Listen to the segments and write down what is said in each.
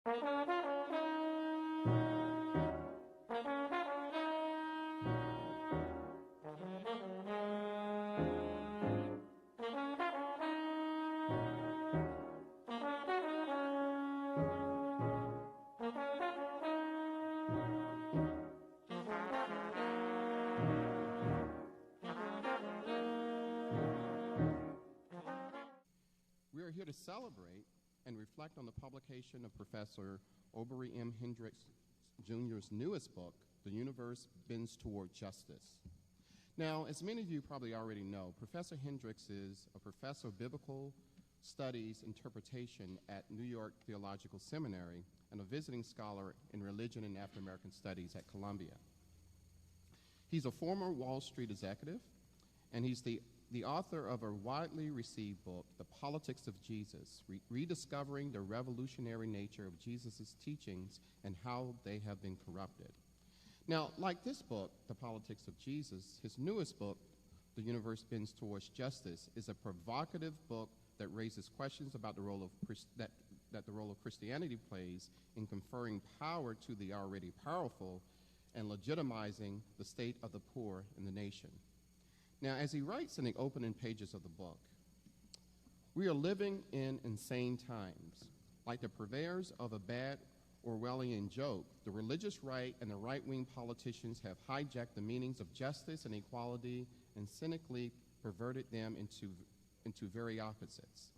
We are here to celebrate and reflect on the publication of Professor Obery M. Hendricks Jr.'s newest book, The Universe Bends Toward Justice. Now, as many of you probably already know, Professor Hendricks is a professor of biblical studies interpretation at New York Theological Seminary and a visiting scholar in religion and African American studies at Columbia. He's a former Wall Street executive, and he's the author of a widely received book, The Politics of Jesus, Rediscovering the Revolutionary Nature of Jesus' Teachings and How They Have Been Corrupted. Now, like this book, The Politics of Jesus, his newest book, The Universe Bends Towards Justice, is a provocative book that raises questions about the role of that the role of Christianity plays in conferring power to the already powerful and legitimizing the state of the poor in the nation. Now, as he writes in the opening pages of the book, we are living in insane times. Like the purveyors of a bad Orwellian joke, the religious right and the right-wing politicians have hijacked the meanings of justice and equality and cynically perverted them into very opposites.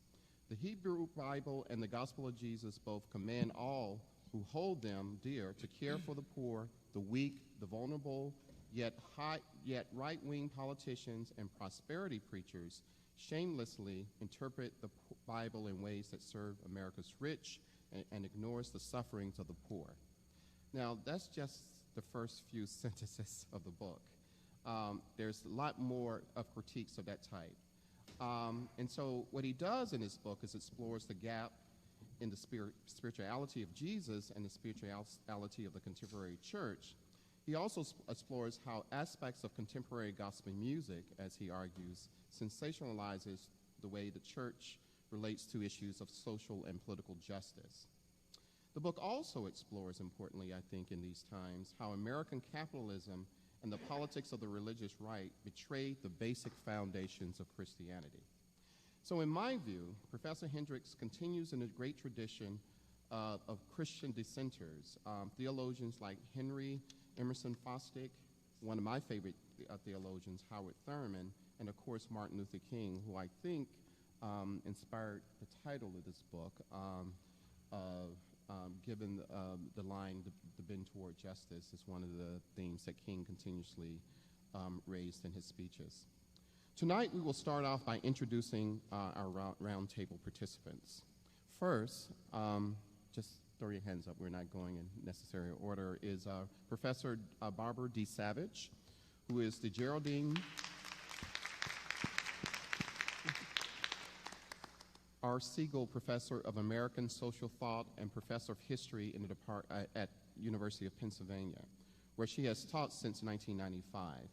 The Hebrew Bible and the Gospel of Jesus both command all who hold them dear to care for the poor, the weak, the vulnerable, yet right-wing politicians and prosperity preachers shamelessly interpret the Bible in ways that serve America's rich and ignores the sufferings of the poor. Now, that's just the first few sentences of the book. There's a lot more of critiques of that type. And so what he does in his book is explores the gap in the spirituality of Jesus and the spirituality of the contemporary church. He also explores how aspects of contemporary gospel music, as he argues, sensationalizes the way the church relates to issues of social and political justice. The book also explores, importantly, I think, in these times, how American capitalism and the politics of the religious right betrayed the basic foundations of Christianity. So in my view, Professor Hendricks continues in a great tradition of Christian dissenters, theologians like Henry Emerson Fosdick, one of my favorite theologians, Howard Thurman, and of course Martin Luther King, who I think inspired the title of this book, given the line, the bend toward justice is one of the themes that King continuously raised in his speeches. Tonight we will start off by introducing our roundtable participants. First, just throw your hands up, we're not going in necessary order, is Professor Barbara D. Savage, who is the Geraldine R. Siegel Professor of American Social Thought and Professor of History in the at University of Pennsylvania, where she has taught since 1995.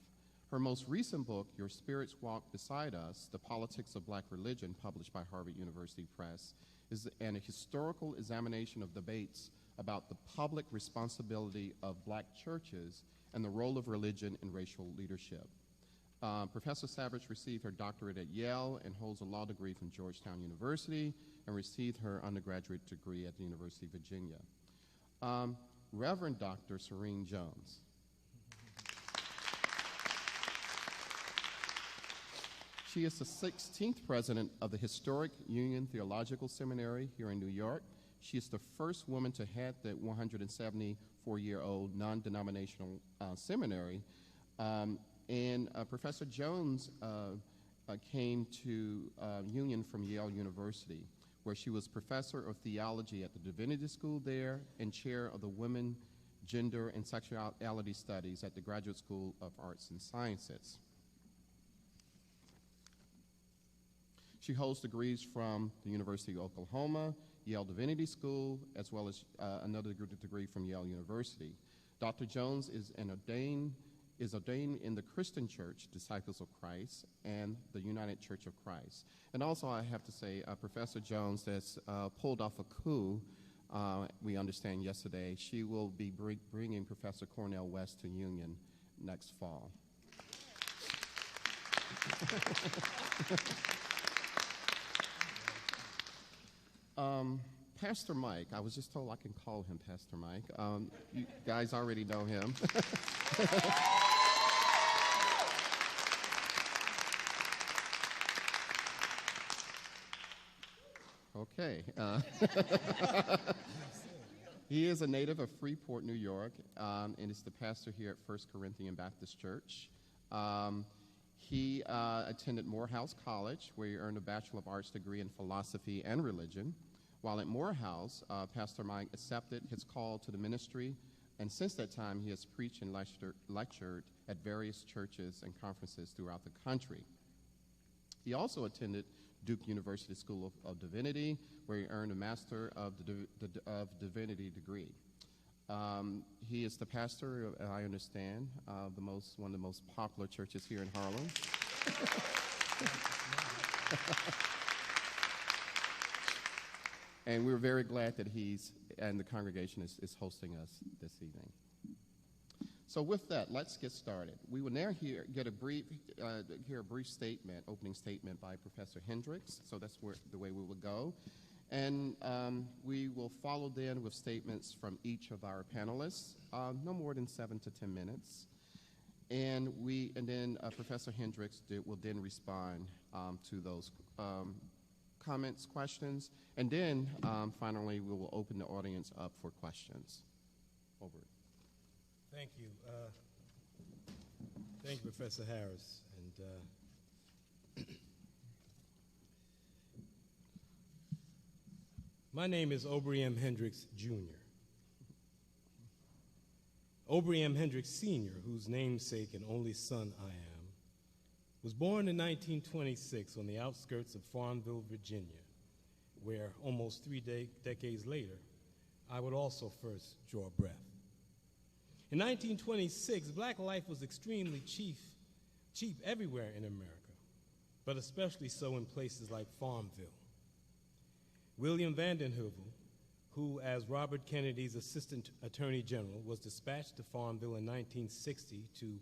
Her most recent book, Your Spirits Walk Beside Us, The Politics of Black Religion, published by Harvard University Press, is a historical examination of debates about the public responsibility of black churches and the role of religion in racial leadership. Professor Savage received her doctorate at Yale and holds a law degree from Georgetown University and received her undergraduate degree at the University of Virginia. Reverend Dr. Serene Jones. She is the 16th president of the historic Union Theological Seminary here in New York. She is the first woman to head the 174-year-old non-denominational seminary. Professor Jones came to Union from Yale University, where she was professor of theology at the Divinity School there and chair of the Women, Gender, and Sexuality Studies at the Graduate School of Arts and Sciences. She holds degrees from the University of Oklahoma, Yale Divinity School, as well as another degree from Yale University. Dr. Jones is ordained in the Christian Church, Disciples of Christ, and the United Church of Christ. And also, I have to say, Professor Jones has pulled off a coup we understand yesterday, she will be bringing Professor Cornell West to Union next fall. Pastor Mike, I was just told I can call him Pastor Mike. You guys already know him. Okay. He is a native of Freeport, New York, and is the pastor here at First Corinthian Baptist Church. He attended Morehouse College, where he earned a Bachelor of Arts degree in philosophy and religion. While at Morehouse, Pastor Mike accepted his call to the ministry, and since that time, he has preached and lectured at various churches and conferences throughout the country. He also attended Duke University School of Divinity, where he earned a Master of Divinity degree. He is the pastor, I understand, of one of the most popular churches here in Harlem. And we're very glad that and the congregation is hosting us this evening. So with that, let's get started. We will now hear a brief statement, opening statement by Professor Hendricks. So that's the way we will go. And we will follow then with statements from each of our panelists, no more than 7 to 10 minutes. And then Professor Hendricks will then respond to those comments, questions, and then finally we will open the audience up for questions. Obery. Thank you. Thank you, Professor Harris. And my name is Obery M. Hendricks, Jr. Obery M. Hendricks, Sr., whose namesake and only son I am, was born in 1926 on the outskirts of Farmville, Virginia, where almost 3 decades later, I would also first draw breath. In 1926, black life was extremely cheap everywhere in America, but especially so in places like Farmville. William Vanden Heuvel, who, as Robert Kennedy's Assistant Attorney General, was dispatched to Farmville in 1960 to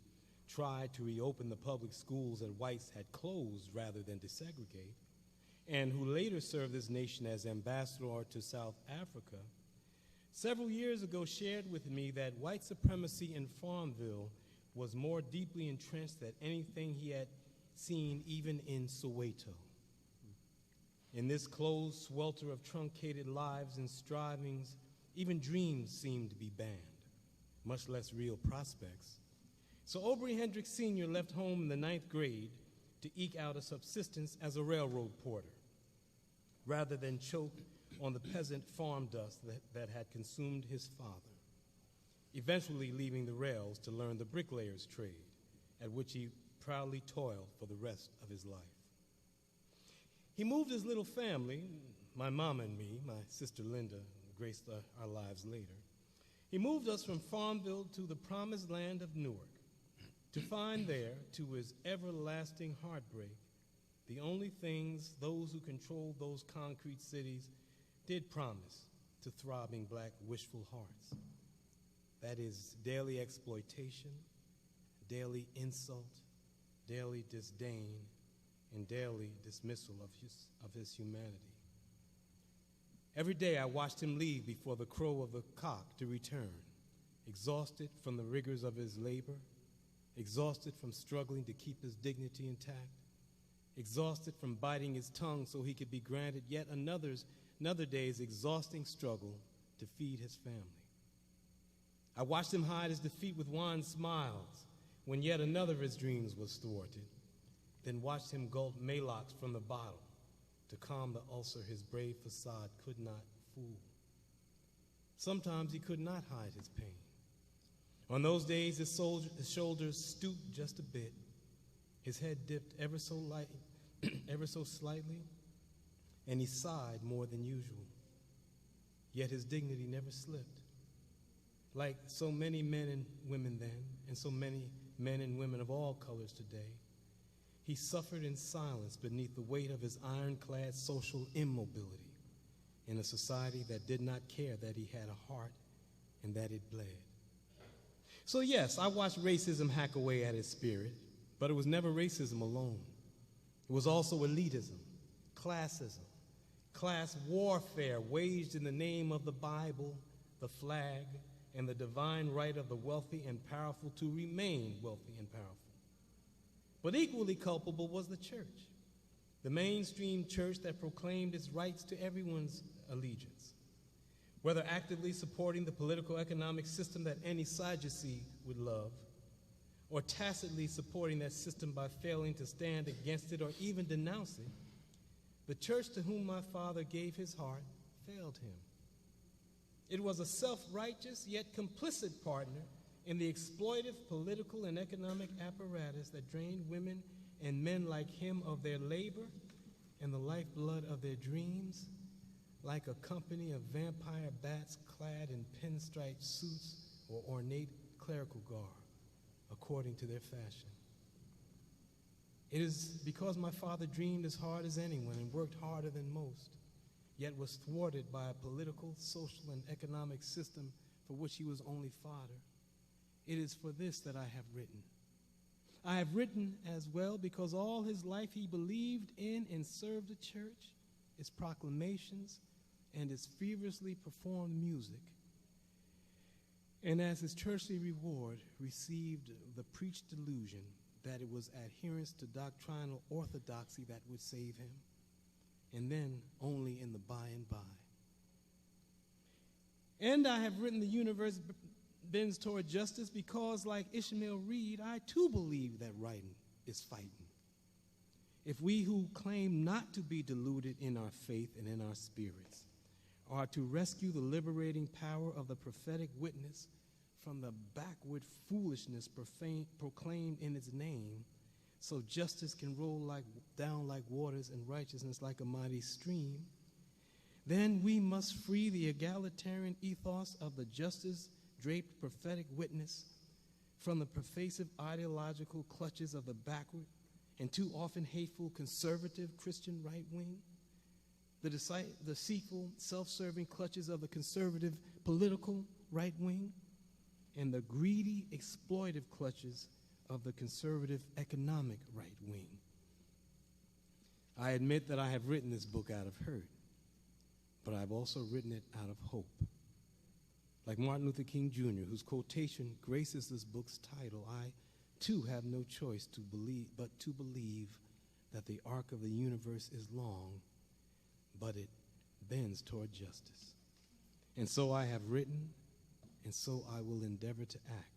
try to reopen the public schools that whites had closed rather than desegregate, and who later served this nation as ambassador to South Africa, several years ago shared with me that white supremacy in Farmville was more deeply entrenched than anything he had seen even in Soweto. In this closed swelter of truncated lives and strivings, even dreams seemed to be banned, much less real prospects. So Obery Hendricks Sr. left home in the 9th grade to eke out a subsistence as a railroad porter, rather than choke on the peasant farm dust that had consumed his father, eventually leaving the rails to learn the bricklayer's trade, at which he proudly toiled for the rest of his life. He moved his little family, my mom and me, my sister Linda graced our lives later. He moved us from Farmville to the promised land of Newark, to find there, to his everlasting heartbreak, the only things those who controlled those concrete cities did promise to throbbing black wishful hearts. That is daily exploitation, daily insult, daily disdain, and daily dismissal of his humanity. Every day I watched him leave before the crow of the cock to return, exhausted from the rigors of his labor, exhausted from struggling to keep his dignity intact, exhausted from biting his tongue so he could be granted yet another day's exhausting struggle to feed his family. I watched him hide his defeat with wan smiles when yet another of his dreams was thwarted, then watched him gulp Maalox from the bottle to calm the ulcer his brave facade could not fool. Sometimes he could not hide his pain. On those days, his shoulders stooped just a bit, his head dipped ever so slightly, and he sighed more than usual. Yet his dignity never slipped. Like so many men and women then, and so many men and women of all colors today, he suffered in silence beneath the weight of his ironclad social immobility, in a society that did not care that he had a heart and that it bled. So yes, I watched racism hack away at his spirit, but it was never racism alone. It was also elitism, classism, class warfare waged in the name of the Bible, the flag, and the divine right of the wealthy and powerful to remain wealthy and powerful. But equally culpable was the church, the mainstream church that proclaimed its rights to everyone's allegiance, whether actively supporting the political economic system that any Sadducee would love, or tacitly supporting that system by failing to stand against it or even denounce it. The church to whom my father gave his heart failed him. It was a self-righteous yet complicit partner in the exploitive political and economic apparatus that drained women and men like him of their labor and the lifeblood of their dreams, like a company of vampire bats clad in pinstripe suits or ornate clerical garb, according to their fashion. It is because my father dreamed as hard as anyone and worked harder than most, yet was thwarted by a political, social, and economic system for which he was only fodder. It is for this that I have written. I have written as well because all his life he believed in and served the church, its proclamations, and its feverishly performed music. And as his churchly reward, received the preached delusion that it was adherence to doctrinal orthodoxy that would save him, and then only in the by and by. And I have written the universe bends toward justice because, like Ishmael Reed, I too believe that writing is fighting. If we who claim not to be deluded in our faith and in our spirits are to rescue the liberating power of the prophetic witness from the backward foolishness proclaimed in its name, so justice can roll down like waters and righteousness like a mighty stream, then we must free the egalitarian ethos of the justice-draped prophetic witness from the pervasive ideological clutches of the backward and too often hateful conservative Christian right wing, the deceitful, self-serving clutches of the conservative political right wing, and the greedy, exploitive clutches of the conservative economic right wing. I admit that I have written this book out of hurt, but I've also written it out of hope. Like Martin Luther King Jr., whose quotation graces this book's title, I too have no choice but to believe that the arc of the universe is long, but it bends toward justice. And so I have written, and so I will endeavor to act,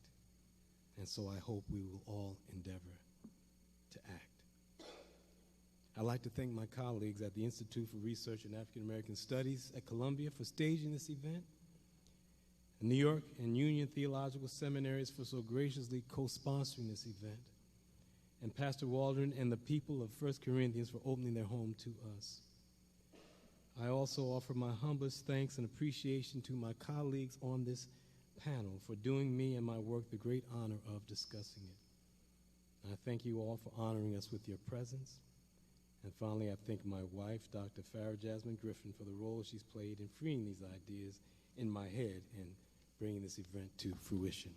and so I hope we will all endeavor to act. I'd like to thank my colleagues at the Institute for Research in African American Studies at Columbia for staging this event, New York and Union Theological Seminaries for so graciously co-sponsoring this event, and Pastor Waldron and the people of 1 Corinthians for opening their home to us. I also offer my humblest thanks and appreciation to my colleagues on this panel for doing me and my work the great honor of discussing it. I thank you all for honoring us with your presence. And finally, I thank my wife, Dr. Farah Jasmine Griffin, for the role she's played in freeing these ideas in my head and bringing this event to fruition.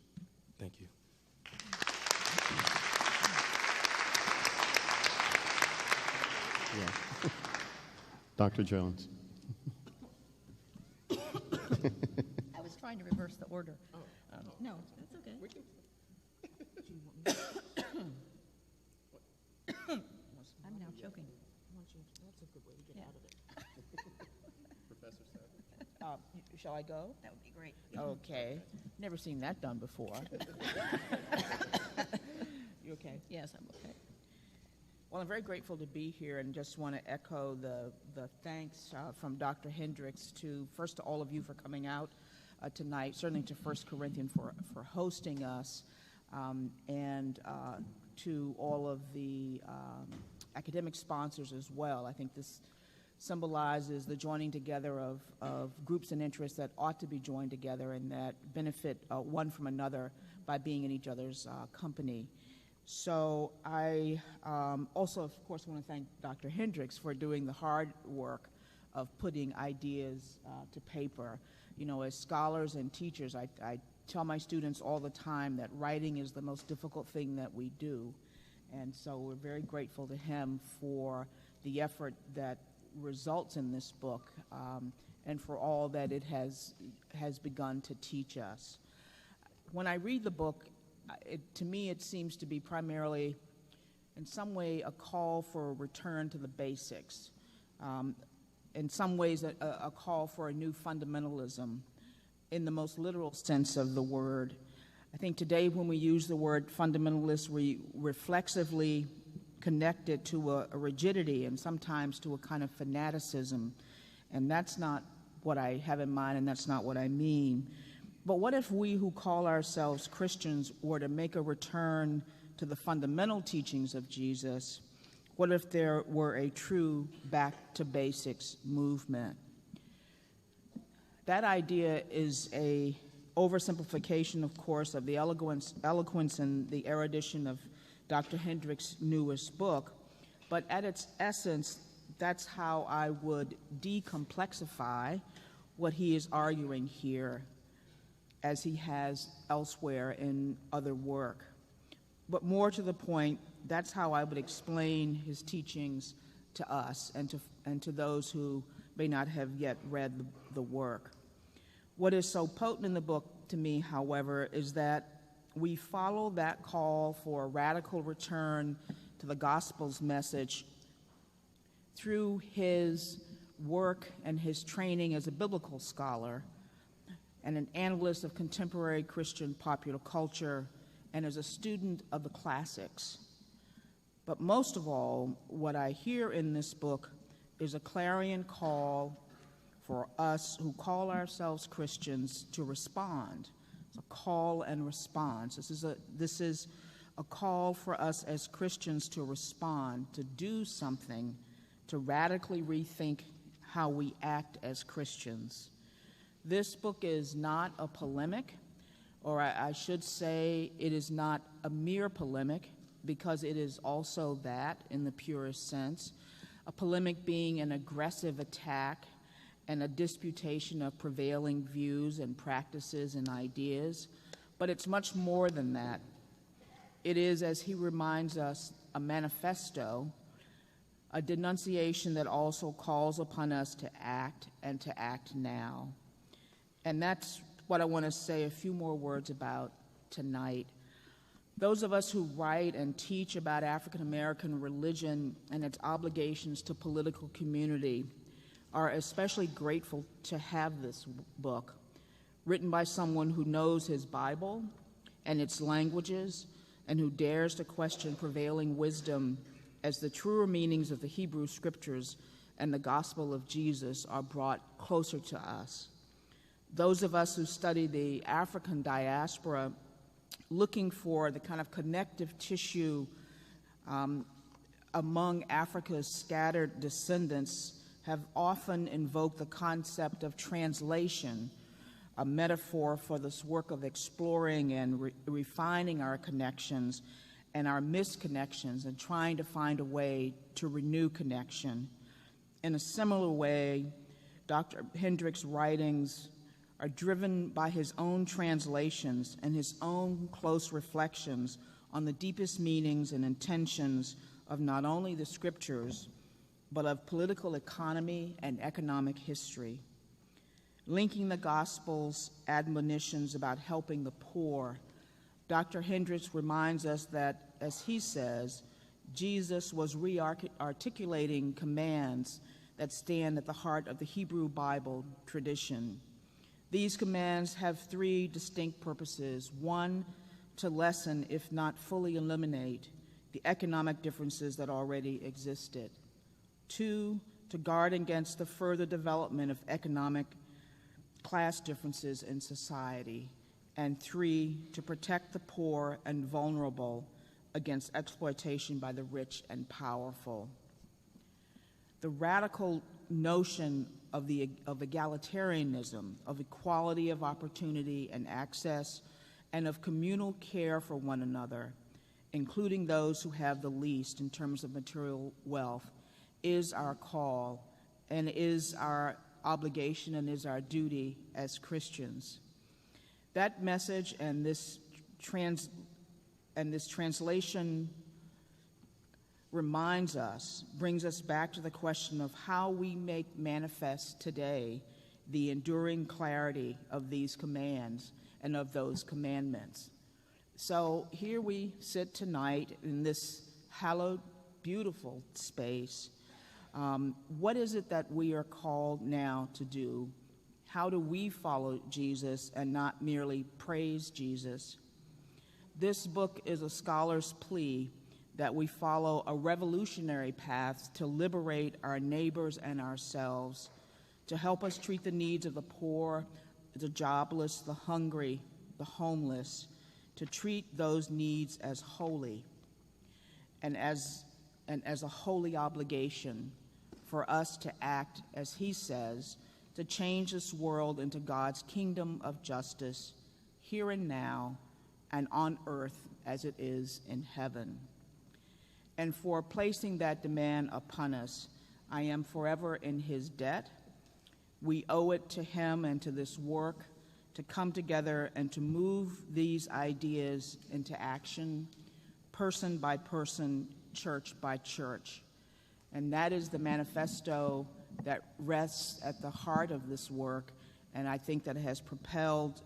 Thank you. Yeah. Dr. Jones. I was trying to reverse the order. No, that's okay. I'm now choking. That's a good way to get out of it. Professor Sapp. Shall I go? That would be great. Okay. Never seen that done before. You okay? Yes, I'm okay. Well, I'm very grateful to be here and just want to echo the thanks from Dr. Hendricks first to all of you for coming out tonight, certainly to 1 Corinthians for hosting us, and to all of the academic sponsors as well. I think this symbolizes the joining together of groups and interests that ought to be joined together and that benefit one from another by being in each other's company. So I also, of course, want to thank Dr. Hendricks for doing the hard work putting ideas to paper. You know, as scholars and teachers, I tell my students all the time that writing is the most difficult thing that we do. And so we're very grateful to him for the effort that results in this book, and for all that it has begun to teach us. When I read the book, to me it seems to be primarily, in some way, a call for a return to the basics. In some ways, a call for a new fundamentalism in the most literal sense of the word. I think today when we use the word fundamentalist, we reflexively connect it to a rigidity and sometimes to a kind of fanaticism. And that's not what I have in mind, and that's not what I mean. But what if we who call ourselves Christians were to make a return to the fundamental teachings of Jesus? What if there were a true back to basics movement? That idea is a oversimplification, of course, of the eloquence and the erudition of Dr. Hendricks' newest book, but at its essence, that's how I would decomplexify what he is arguing here, as he has elsewhere in other work. But more to the point, that's how I would explain his teachings to us and to those who may not have yet read the work. What is so potent in the book to me, however, is that we follow that call for a radical return to the gospel's message through his work and his training as a biblical scholar and an analyst of contemporary Christian popular culture and as a student of the classics. But most of all, what I hear in this book is a clarion call for us who call ourselves Christians to respond. It's a call and response. This is a call for us as Christians to respond, to do something, to radically rethink how we act as Christians. This book is not a polemic, or I should say it is not a mere polemic, because it is also that in the purest sense, a polemic being an aggressive attack and a disputation of prevailing views and practices and ideas, but it's much more than that. It is, as he reminds us, a manifesto, a denunciation that also calls upon us to act and to act now. And that's what I want to say a few more words about tonight. Those of us who write and teach about African American religion and its obligations to political community are especially grateful to have this book, written by someone who knows his Bible and its languages and who dares to question prevailing wisdom as the truer meanings of the Hebrew Scriptures and the gospel of Jesus are brought closer to us. Those of us who study the African diaspora, looking for the kind of connective tissue among Africa's scattered descendants, have often invoked the concept of translation, a metaphor for this work of exploring and refining our connections and our misconnections and trying to find a way to renew connection. In a similar way, Dr. Hendricks' writings are driven by his own translations and his own close reflections on the deepest meanings and intentions of not only the Scriptures, but of political economy and economic history. Linking the Gospel's admonitions about helping the poor, Dr. Hendricks reminds us that, as he says, Jesus was re-articulating commands that stand at the heart of the Hebrew Bible tradition. These commands have three distinct purposes. One, to lessen, if not fully eliminate, the economic differences that already existed. Two, to guard against the further development of economic class differences in society. And three, to protect the poor and vulnerable against exploitation by the rich and powerful. The radical notion of egalitarianism, of equality of opportunity and access, and of communal care for one another, including those who have the least in terms of material wealth, is our call and is our obligation and is our duty as Christians. That message and this translation reminds us, brings us back to the question of how we make manifest today the enduring clarity of these commands and of those commandments. So here we sit tonight in this hallowed, beautiful space. What is it that we are called now to do? How do we follow Jesus and not merely praise Jesus? This book is a scholar's plea that we follow a revolutionary path to liberate our neighbors and ourselves, to help us treat the needs of the poor, the jobless, the hungry, the homeless, to treat those needs as holy and as a holy obligation for us to act, as he says, to change this world into God's kingdom of justice here and now and on earth as it is in heaven. And for placing that demand upon us, I am forever in his debt. We owe it to him and to this work to come together and to move these ideas into action, person by person, church by church. And that is the manifesto that rests at the heart of this work, and I think that it has propelled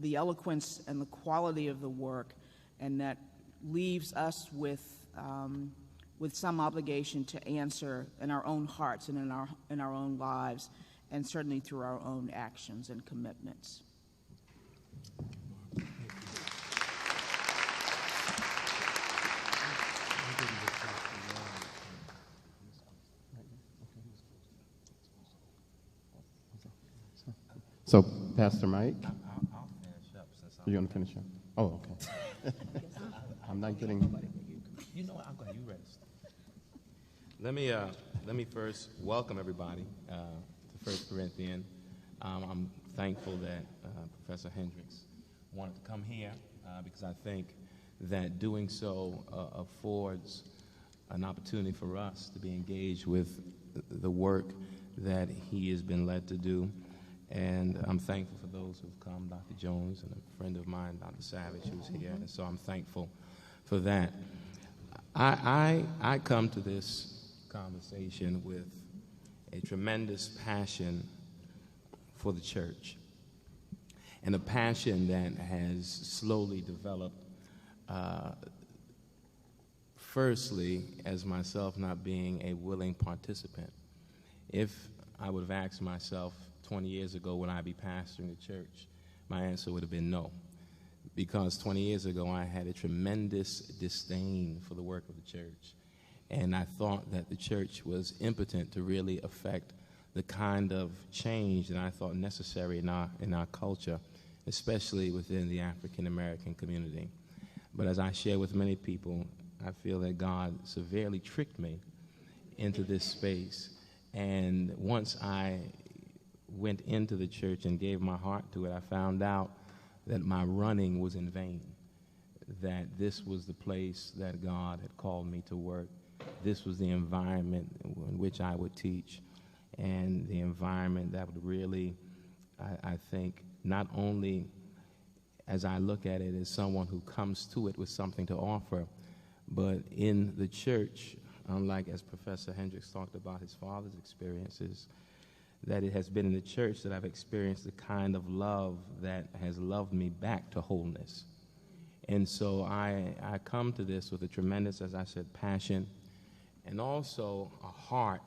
the eloquence and the quality of the work, and that leaves us with some obligation to answer in our own hearts and in our own lives, and certainly through our own actions and commitments. So, Pastor Mike, I'll finish up since you're going to finish up? Oh, okay. I'm not getting... You know what? I'm glad you read it. Let me first welcome everybody to 1 Corinthians. I'm thankful that Professor Hendricks wanted to come here because I think that doing so affords an opportunity for us to be engaged with the work that he has been led to do. And I'm thankful for those who've come, Dr. Jones and a friend of mine, Dr. Savage, who's here. And so I'm thankful for that. I come to this conversation with a tremendous passion for the church, and a passion that has slowly developed, firstly, as myself not being a willing participant. If I would have asked myself 20 years ago, would I be pastoring the church, my answer would have been no. Because 20 years ago, I had a tremendous disdain for the work of the church. And I thought that the church was impotent to really affect the kind of change that I thought necessary in our culture, especially within the African American community. But as I share with many people, I feel that God severely tricked me into this space. And once I went into the church and gave my heart to it, I found out that my running was in vain, that this was the place that God had called me to work. This was the environment in which I would teach, and the environment that would really, I think, not only as I look at it as someone who comes to it with something to offer, but in the church, unlike as Professor Hendricks talked about his father's experiences, that it has been in the church that I've experienced the kind of love that has loved me back to wholeness. And so I come to this with a tremendous, as I said, passion, and also a heart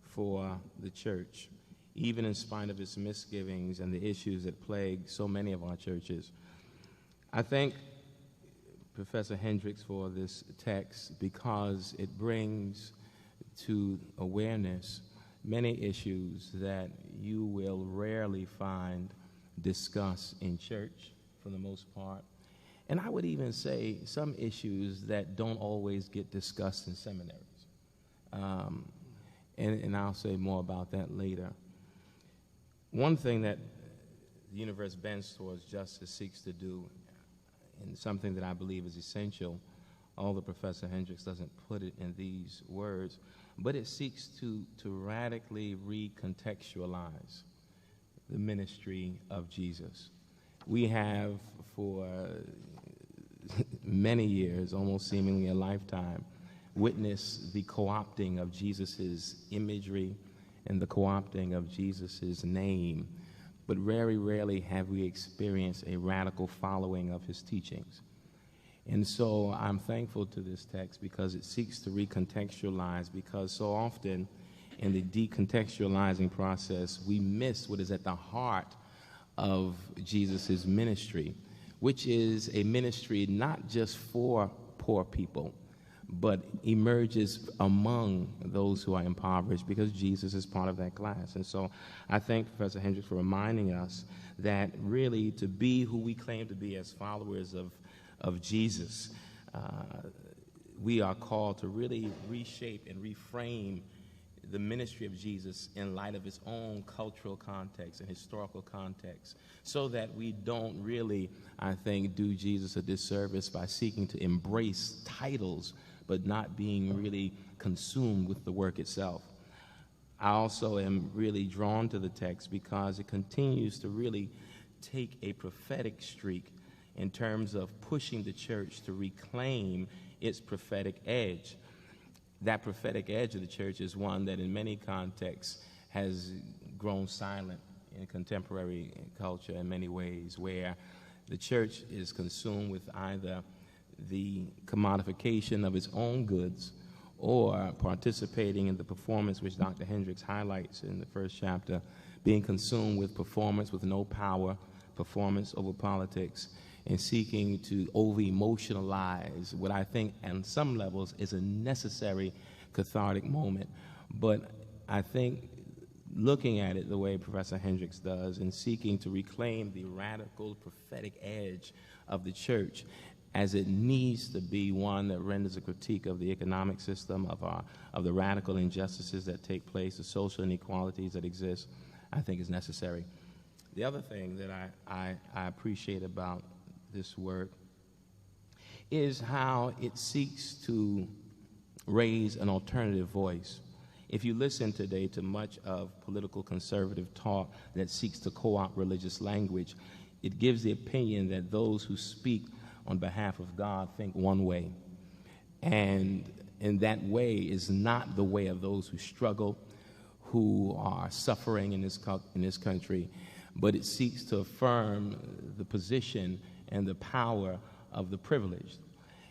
for the church, even in spite of its misgivings and the issues that plague so many of our churches. I thank Professor Hendricks for this text because it brings to awareness many issues that you will rarely find discussed in church for the most part. And I would even say some issues that don't always get discussed in seminaries. And I'll say more about that later. One thing that the universe bends towards justice seeks to do, and something that I believe is essential, although Professor Hendricks doesn't put it in these words, but it seeks to radically recontextualize the ministry of Jesus. We have, for many years, almost seemingly a lifetime, witnessed the co-opting of Jesus' imagery and the co-opting of Jesus' name, but very rarely have we experienced a radical following of his teachings. And so I'm thankful to this text because it seeks to recontextualize, because so often in the decontextualizing process, we miss what is at the heart of Jesus' ministry, which is a ministry not just for poor people, but emerges among those who are impoverished, because Jesus is part of that class. And so I thank Professor Hendricks for reminding us that really to be who we claim to be as followers of Jesus, we are called to really reshape and reframe the ministry of Jesus in light of its own cultural context and historical context, so that we don't really, I think, do Jesus a disservice by seeking to embrace titles but not being really consumed with the work itself. I also am really drawn to the text because it continues to really take a prophetic streak in terms of pushing the church to reclaim its prophetic edge. That prophetic edge of the church is one that in many contexts has grown silent in contemporary culture in many ways, where the church is consumed with either the commodification of its own goods or participating in the performance which Dr. Hendricks highlights in the first chapter, being consumed with performance with no power, performance over politics, and seeking to over-emotionalize what I think on some levels is a necessary cathartic moment. But I think looking at it the way Professor Hendricks does and seeking to reclaim the radical prophetic edge of the church, as it needs to be one that renders a critique of the economic system, of the radical injustices that take place, the social inequalities that exist, I think is necessary. The other thing that I appreciate about this work is how it seeks to raise an alternative voice. If you listen today to much of political conservative talk that seeks to co-opt religious language, it gives the opinion that those who speak on behalf of God think one way, and that way is not the way of those who struggle, who are suffering in this country, but it seeks to affirm the position and the power of the privileged.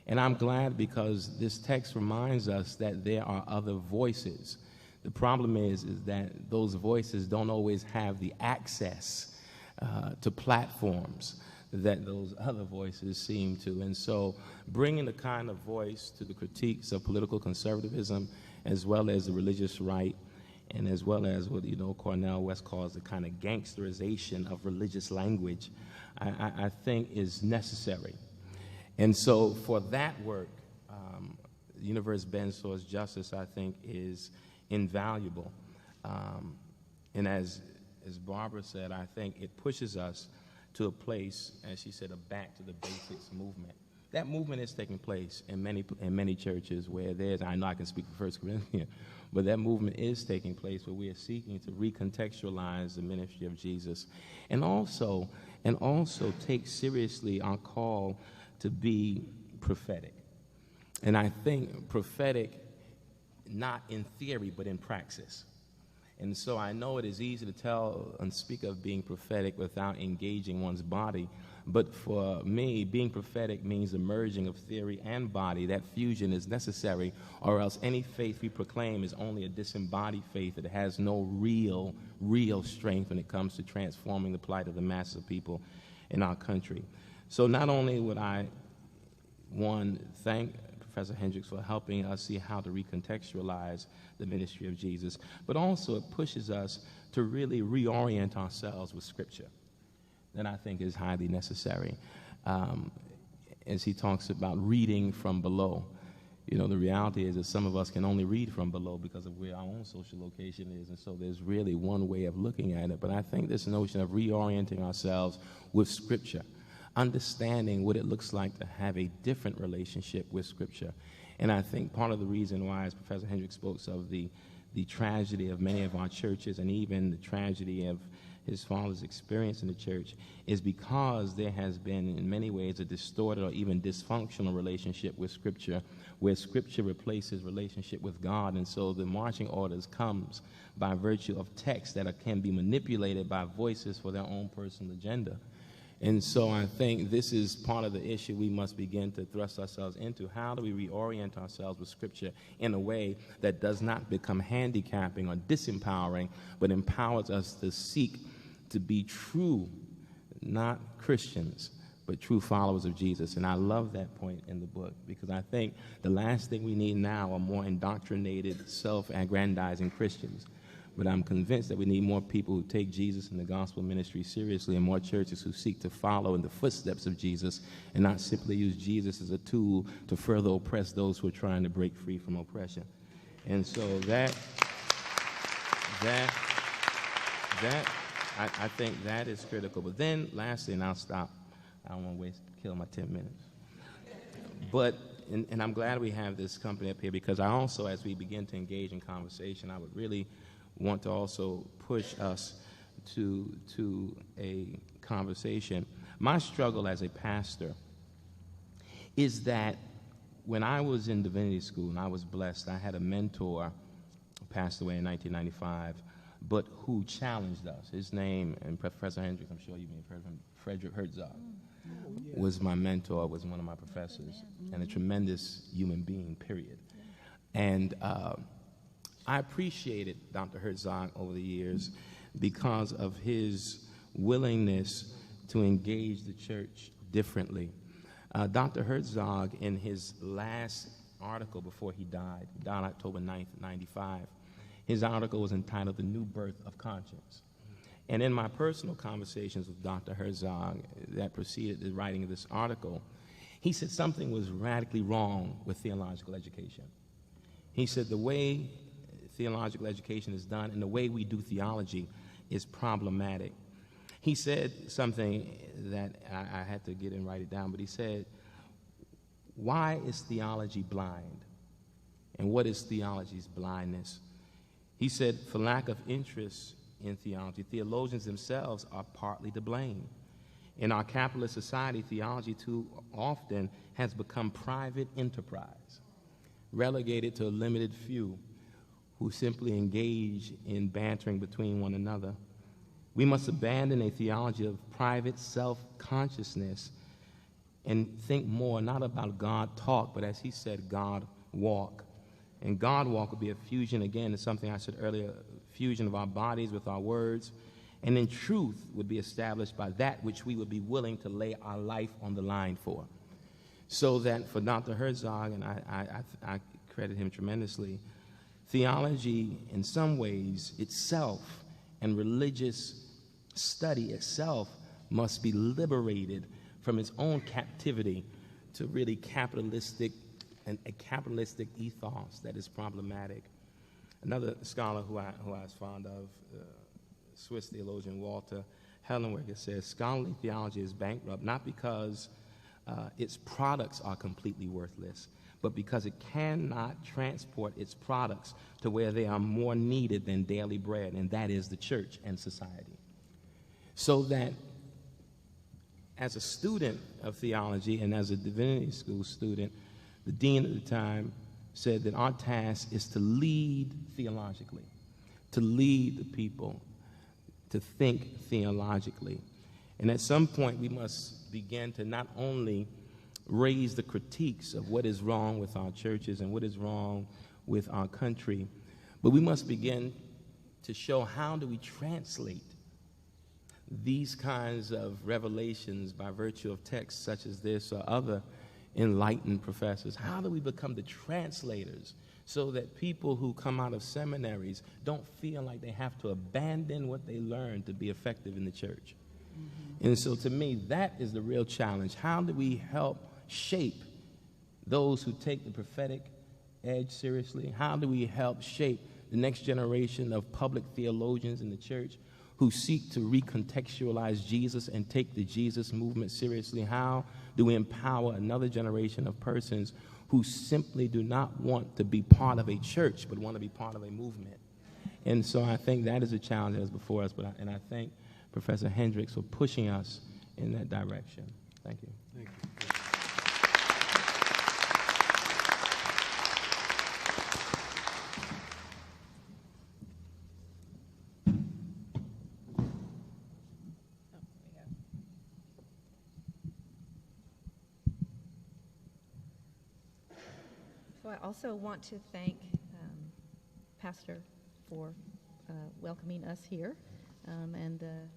And I'm glad because this text reminds us that there are other voices. The problem is that those voices don't always have the access to platforms that those other voices seem to. And so bringing the kind of voice to the critiques of political conservatism, as well as the religious right, and as well as what Cornel West calls the kind of gangsterization of religious language, I think is necessary. And so for that work, the universe bends towards justice, I think, is invaluable. And as Barbara said, I think it pushes us to a place, as she said, a back to the basics movement. That movement is taking place in many churches where I know I can speak for 1 Corinthians, but that movement is taking place where we are seeking to recontextualize the ministry of Jesus, and also take seriously our call to be prophetic. And I think prophetic, not in theory, but in praxis. And so I know it is easy to tell and speak of being prophetic without engaging one's body. But for me, being prophetic means the merging of theory and body. That fusion is necessary, or else any faith we proclaim is only a disembodied faith that has no real strength when it comes to transforming the plight of the masses of people in our country. So not only would I, thank Professor Hendricks for helping us see how to recontextualize the ministry of Jesus, but also it pushes us to really reorient ourselves with Scripture. That I think is highly necessary. As he talks about reading from below. The reality is that some of us can only read from below because of where our own social location is, and so there's really one way of looking at it. But I think this notion of reorienting ourselves with Scripture, understanding what it looks like to have a different relationship with Scripture, And I think part of the reason why, as Professor Hendricks spoke of the tragedy of many of our churches and even the tragedy of his father's experience in the church, is because there has been, in many ways, a distorted or even dysfunctional relationship with Scripture, where Scripture replaces relationship with God. And so the marching orders comes by virtue of texts that can be manipulated by voices for their own personal agenda. And so I think this is part of the issue we must begin to thrust ourselves into. How do we reorient ourselves with Scripture in a way that does not become handicapping or disempowering, but empowers us to seek to be true, not Christians, but true followers of Jesus? And I love that point in the book, because I think the last thing we need now are more indoctrinated, self-aggrandizing Christians. But I'm convinced that we need more people who take Jesus and the gospel ministry seriously, and more churches who seek to follow in the footsteps of Jesus and not simply use Jesus as a tool to further oppress those who are trying to break free from oppression. And so I think that is critical. But then lastly, and I'll stop, I don't want to kill my 10 minutes. But, and I'm glad we have this company up here, because I also, as we begin to engage in conversation, I would really want to also push us to a conversation. My struggle as a pastor is that when I was in divinity school, and I was blessed, I had a mentor who passed away in 1995, but who challenged us. His name, and Professor Hendricks, I'm sure you may have heard of him, Frederick Herzog, was my mentor, was one of my professors, and a tremendous human being, period. And I appreciated Dr. Herzog over the years because of his willingness to engage the church differently. Dr. Herzog, in his last article before he died October 9th, 95, his article was entitled The New Birth of Conscience. And in my personal conversations with Dr. Herzog that preceded the writing of this article, he said something was radically wrong with theological education. He said the way theological education is done and the way we do theology is problematic. He said something that I had to get and write it down, but he said, why is theology blind? And what is theology's blindness? He said, for lack of interest in theology, theologians themselves are partly to blame. In our capitalist society, theology too often has become private enterprise, relegated to a limited few who simply engage in bantering between one another. We must abandon a theology of private self-consciousness and think more not about God talk, but as he said, God walk. And God walk would be a fusion, again, is something I said earlier, fusion of our bodies with our words, and in truth would be established by that which we would be willing to lay our life on the line for. So that for Dr. Herzog, and I credit him tremendously, theology, in some ways, itself and religious study itself must be liberated from its own captivity to really a capitalistic ethos that is problematic. Another scholar who I was fond of, Swiss theologian Walter Hellenweger, says scholarly theology is bankrupt not because its products are completely worthless, but because it cannot transport its products to where they are more needed than daily bread, and that is the church and society. So that as a student of theology and as a divinity school student, the dean at the time said that our task is to lead theologically, to lead the people, to think theologically. And at some point we must begin to not only raise the critiques of what is wrong with our churches and what is wrong with our country, but we must begin to show how do we translate these kinds of revelations by virtue of texts such as this or other enlightened professors. How do we become the translators so that people who come out of seminaries don't feel like they have to abandon what they learned to be effective in the church? Mm-hmm. And so to me, that is the real challenge. How do we help shape those who take the prophetic edge seriously? How do we help shape the next generation of public theologians in the church who seek to recontextualize Jesus and take the Jesus movement seriously? How do we empower another generation of persons who simply do not want to be part of a church, but want to be part of a movement. And so I think that is a challenge that is before us, and I thank Professor Hendricks for pushing us in that direction. Thank you. Thank you. So I also want to thank Pastor for welcoming us here, and the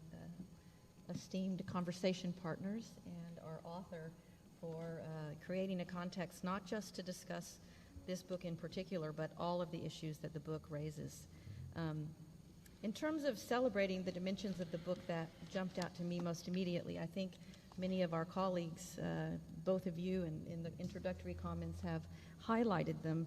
esteemed conversation partners, and our author for creating a context not just to discuss this book in particular, but all of the issues that the book raises. In terms of celebrating the dimensions of the book that jumped out to me most immediately, I think many of our colleagues, both of you in the introductory comments, have highlighted them.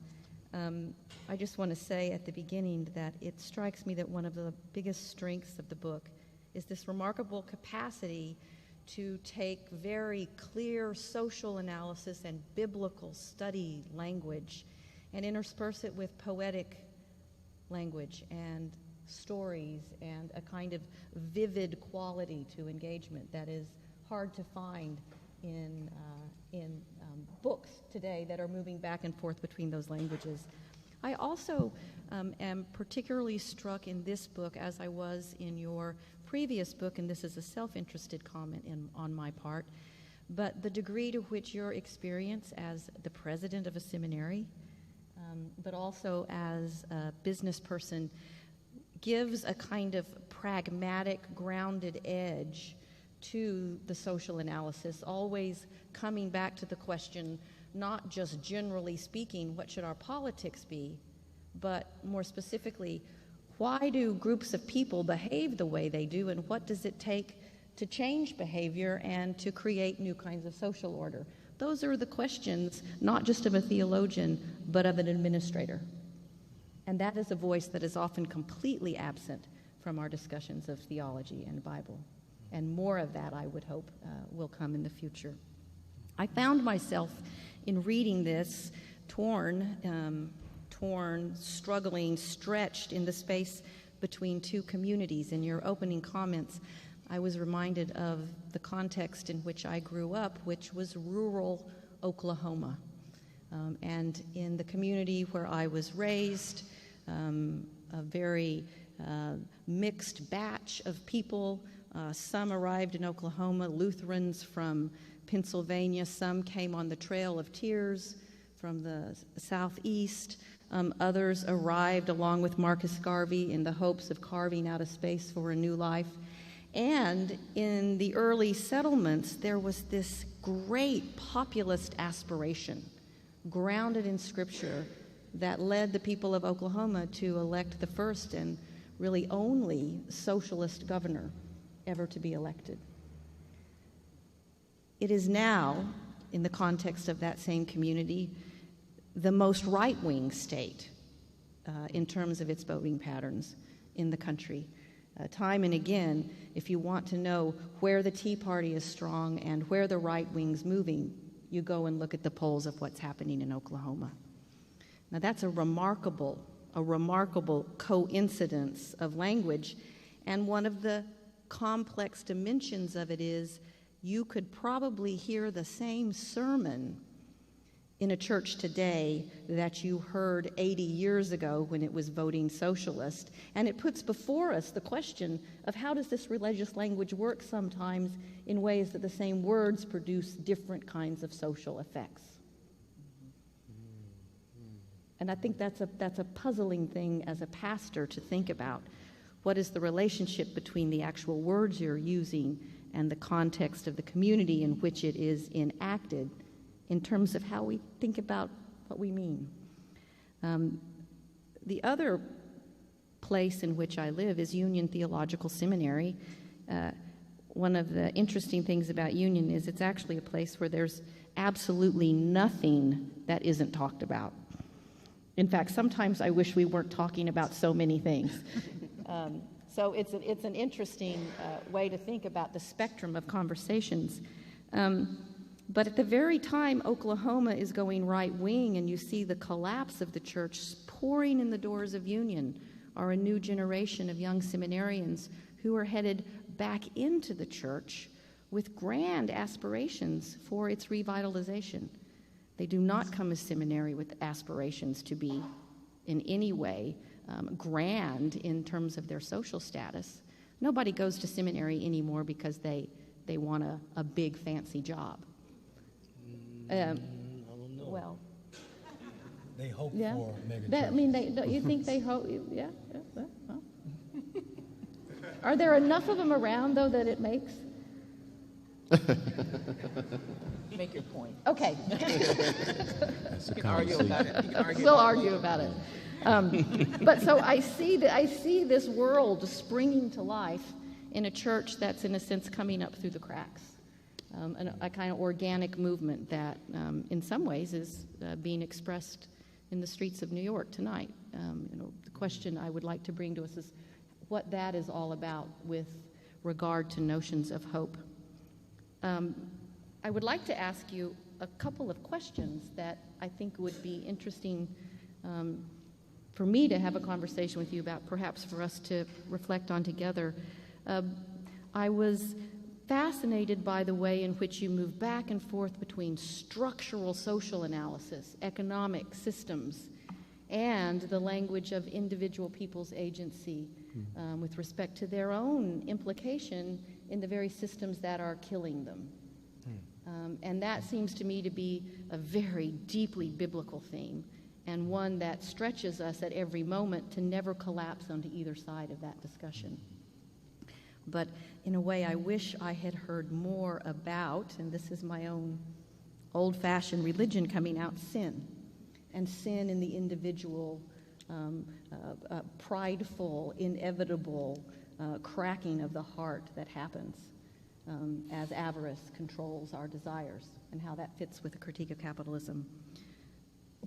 I just want to say at the beginning that it strikes me that one of the biggest strengths of the book is this remarkable capacity to take very clear social analysis and biblical study language and intersperse it with poetic language and stories and a kind of vivid quality to engagement that is hard to find in books today that are moving back and forth between those languages. I also am particularly struck in this book, as I was in your previous book, and this is a self-interested comment on my part, but the degree to which your experience as the president of a seminary, but also as a business person, gives a kind of pragmatic, grounded edge to the social analysis, always coming back to the question, not just generally speaking, what should our politics be, but more specifically, why do groups of people behave the way they do, and what does it take to change behavior and to create new kinds of social order? Those are the questions, not just of a theologian, but of an administrator. And that is a voice that is often completely absent from our discussions of theology and Bible. And more of that, I would hope, will come in the future. I found myself in reading this torn, struggling, stretched in the space between two communities. In your opening comments, I was reminded of the context in which I grew up, which was rural Oklahoma. And in the community where I was raised, a very mixed batch of people. Some arrived in Oklahoma, Lutherans from Pennsylvania. Some came on the Trail of Tears from the southeast. Others arrived along with Marcus Garvey in the hopes of carving out a space for a new life. And in the early settlements, there was this great populist aspiration grounded in Scripture that led the people of Oklahoma to elect the first and really only socialist governor ever to be elected. It is now, in the context of that same community, the most right-wing state in terms of its voting patterns in the country. Time and again, if you want to know where the Tea Party is strong and where the right wing's moving, you go and look at the polls of what's happening in Oklahoma. Now that's a remarkable coincidence of language, and one of the complex dimensions of it is you could probably hear the same sermon in a church today that you heard 80 years ago when it was voting socialist, and it puts before us the question of how does this religious language work sometimes in ways that the same words produce different kinds of social effects. And I think that's a puzzling thing as a pastor to think about. What is the relationship between the actual words you're using and the context of the community in which it is enacted in terms of how we think about what we mean? The other place in which I live is Union Theological Seminary. One of the interesting things about Union is it's actually a place where there's absolutely nothing that isn't talked about. In fact, sometimes I wish we weren't talking about so many things. So it's an interesting way to think about the spectrum of conversations. But at the very time Oklahoma is going right-wing and you see the collapse of the church, pouring in the doors of Union are a new generation of young seminarians who are headed back into the church with grand aspirations for its revitalization. They do not come as seminary with aspirations to be in any way grand in terms of their social status. Nobody goes to seminary anymore because they want a big fancy job. I don't know. Well, They hope yeah. for mega I mean, you think they hope? Yeah. Well. Are there enough of them around, though, that it makes? Make your point. Okay. That's a You can argue conversation. about it. You can argue We'll about argue about it. But so I see this world springing to life in a church that's, in a sense, coming up through the cracks. A kind of organic movement that, in some ways, is being expressed in the streets of New York tonight. The question I would like to bring to us is what that is all about with regard to notions of hope. I would like to ask you a couple of questions that I think would be interesting for me to have a conversation with you about, perhaps for us to reflect on together. I was fascinated by the way in which you move back and forth between structural social analysis, economic systems, and the language of individual people's agency with respect to their own implication in the very systems that are killing them. And that seems to me to be a very deeply biblical theme, and one that stretches us at every moment to never collapse onto either side of that discussion. But in a way, I wish I had heard more about, and this is my own old-fashioned religion coming out, sin. And sin in the individual, prideful, inevitable cracking of the heart that happens as avarice controls our desires, and how that fits with a critique of capitalism.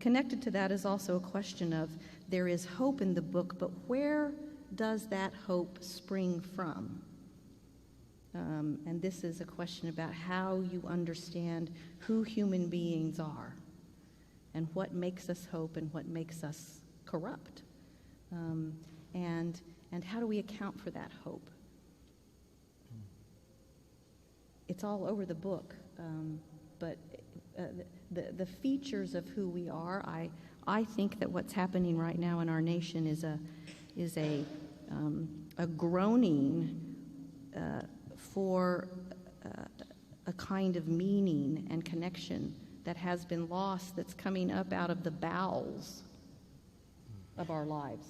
Connected to that is also a question of, there is hope in the book, but where does that hope spring from? And this is a question about how you understand who human beings are and what makes us hope and what makes us corrupt. And how do we account for that hope? It's all over the book, but the features of who we are, I think that what's happening right now in our nation is a groaning for a kind of meaning and connection that has been lost, that's coming up out of the bowels of our lives,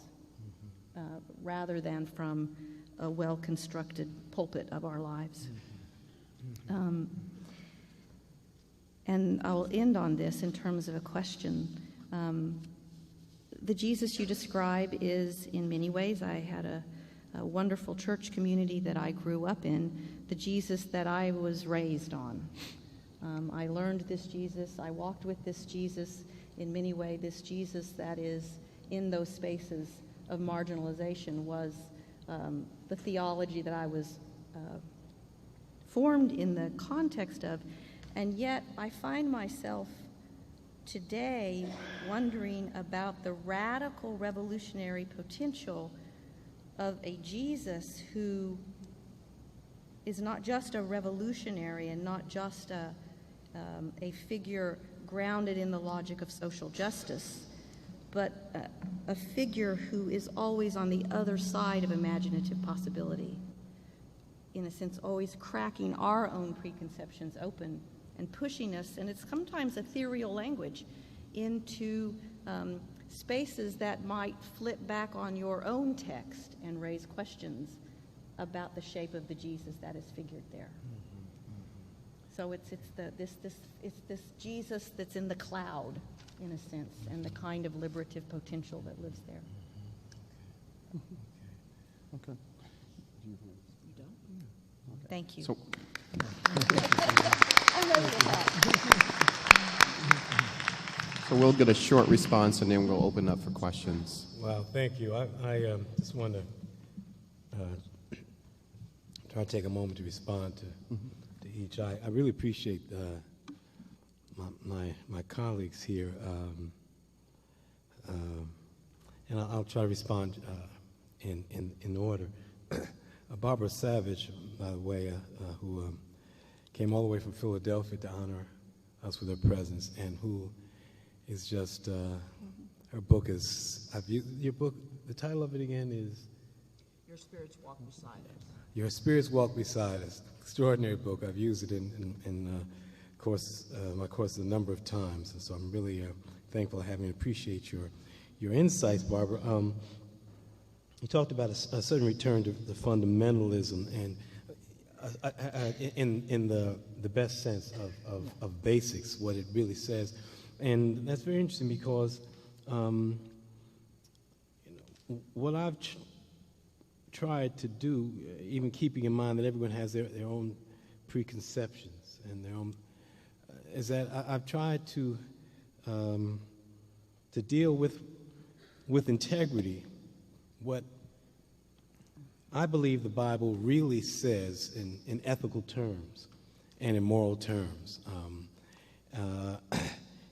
rather than from a well-constructed pulpit of our lives. And I'll end on this in terms of a question. The Jesus you describe is, in many ways, I had a wonderful church community that I grew up in, the Jesus that I was raised on. I learned this Jesus, I walked with this Jesus, in many ways this Jesus that is in those spaces of marginalization was the theology that I was formed in the context of, and yet I find myself today wondering about the radical revolutionary potential of a Jesus who is not just a revolutionary and not just a figure grounded in the logic of social justice, but a figure who is always on the other side of imaginative possibility, in a sense always cracking our own preconceptions open and pushing us, and it's sometimes ethereal language, into spaces that might flip back on your own text and raise questions about the shape of the Jesus that is figured there. So it's this Jesus that's in the cloud, in a sense, and the kind of liberative potential that lives there. Okay. You don't? Okay. Thank you. So, I'm ready for that. so we'll get a short response and then we'll open up for questions. Wow, thank you. I just want to try to take a moment to respond to each. I really appreciate my colleagues here, and I'll try to respond in order. Barbara Savage, by the way, who came all the way from Philadelphia to honor us with her presence, and who is just, her book is, your book, the title of it again is? Your Spirits Walk Beside Us. Your Spirits Walk Beside Us. Extraordinary book. I've used it in my course a number of times, and so I'm really thankful to have you and appreciate your insights, Barbara. You talked about a certain return to the fundamentalism, and in the best sense of basics, what it really says. And that's very interesting because what I've tried to do, even keeping in mind that everyone has their own preconceptions and their own, is that I've tried to deal with integrity what I believe the Bible really says in ethical terms and in moral terms.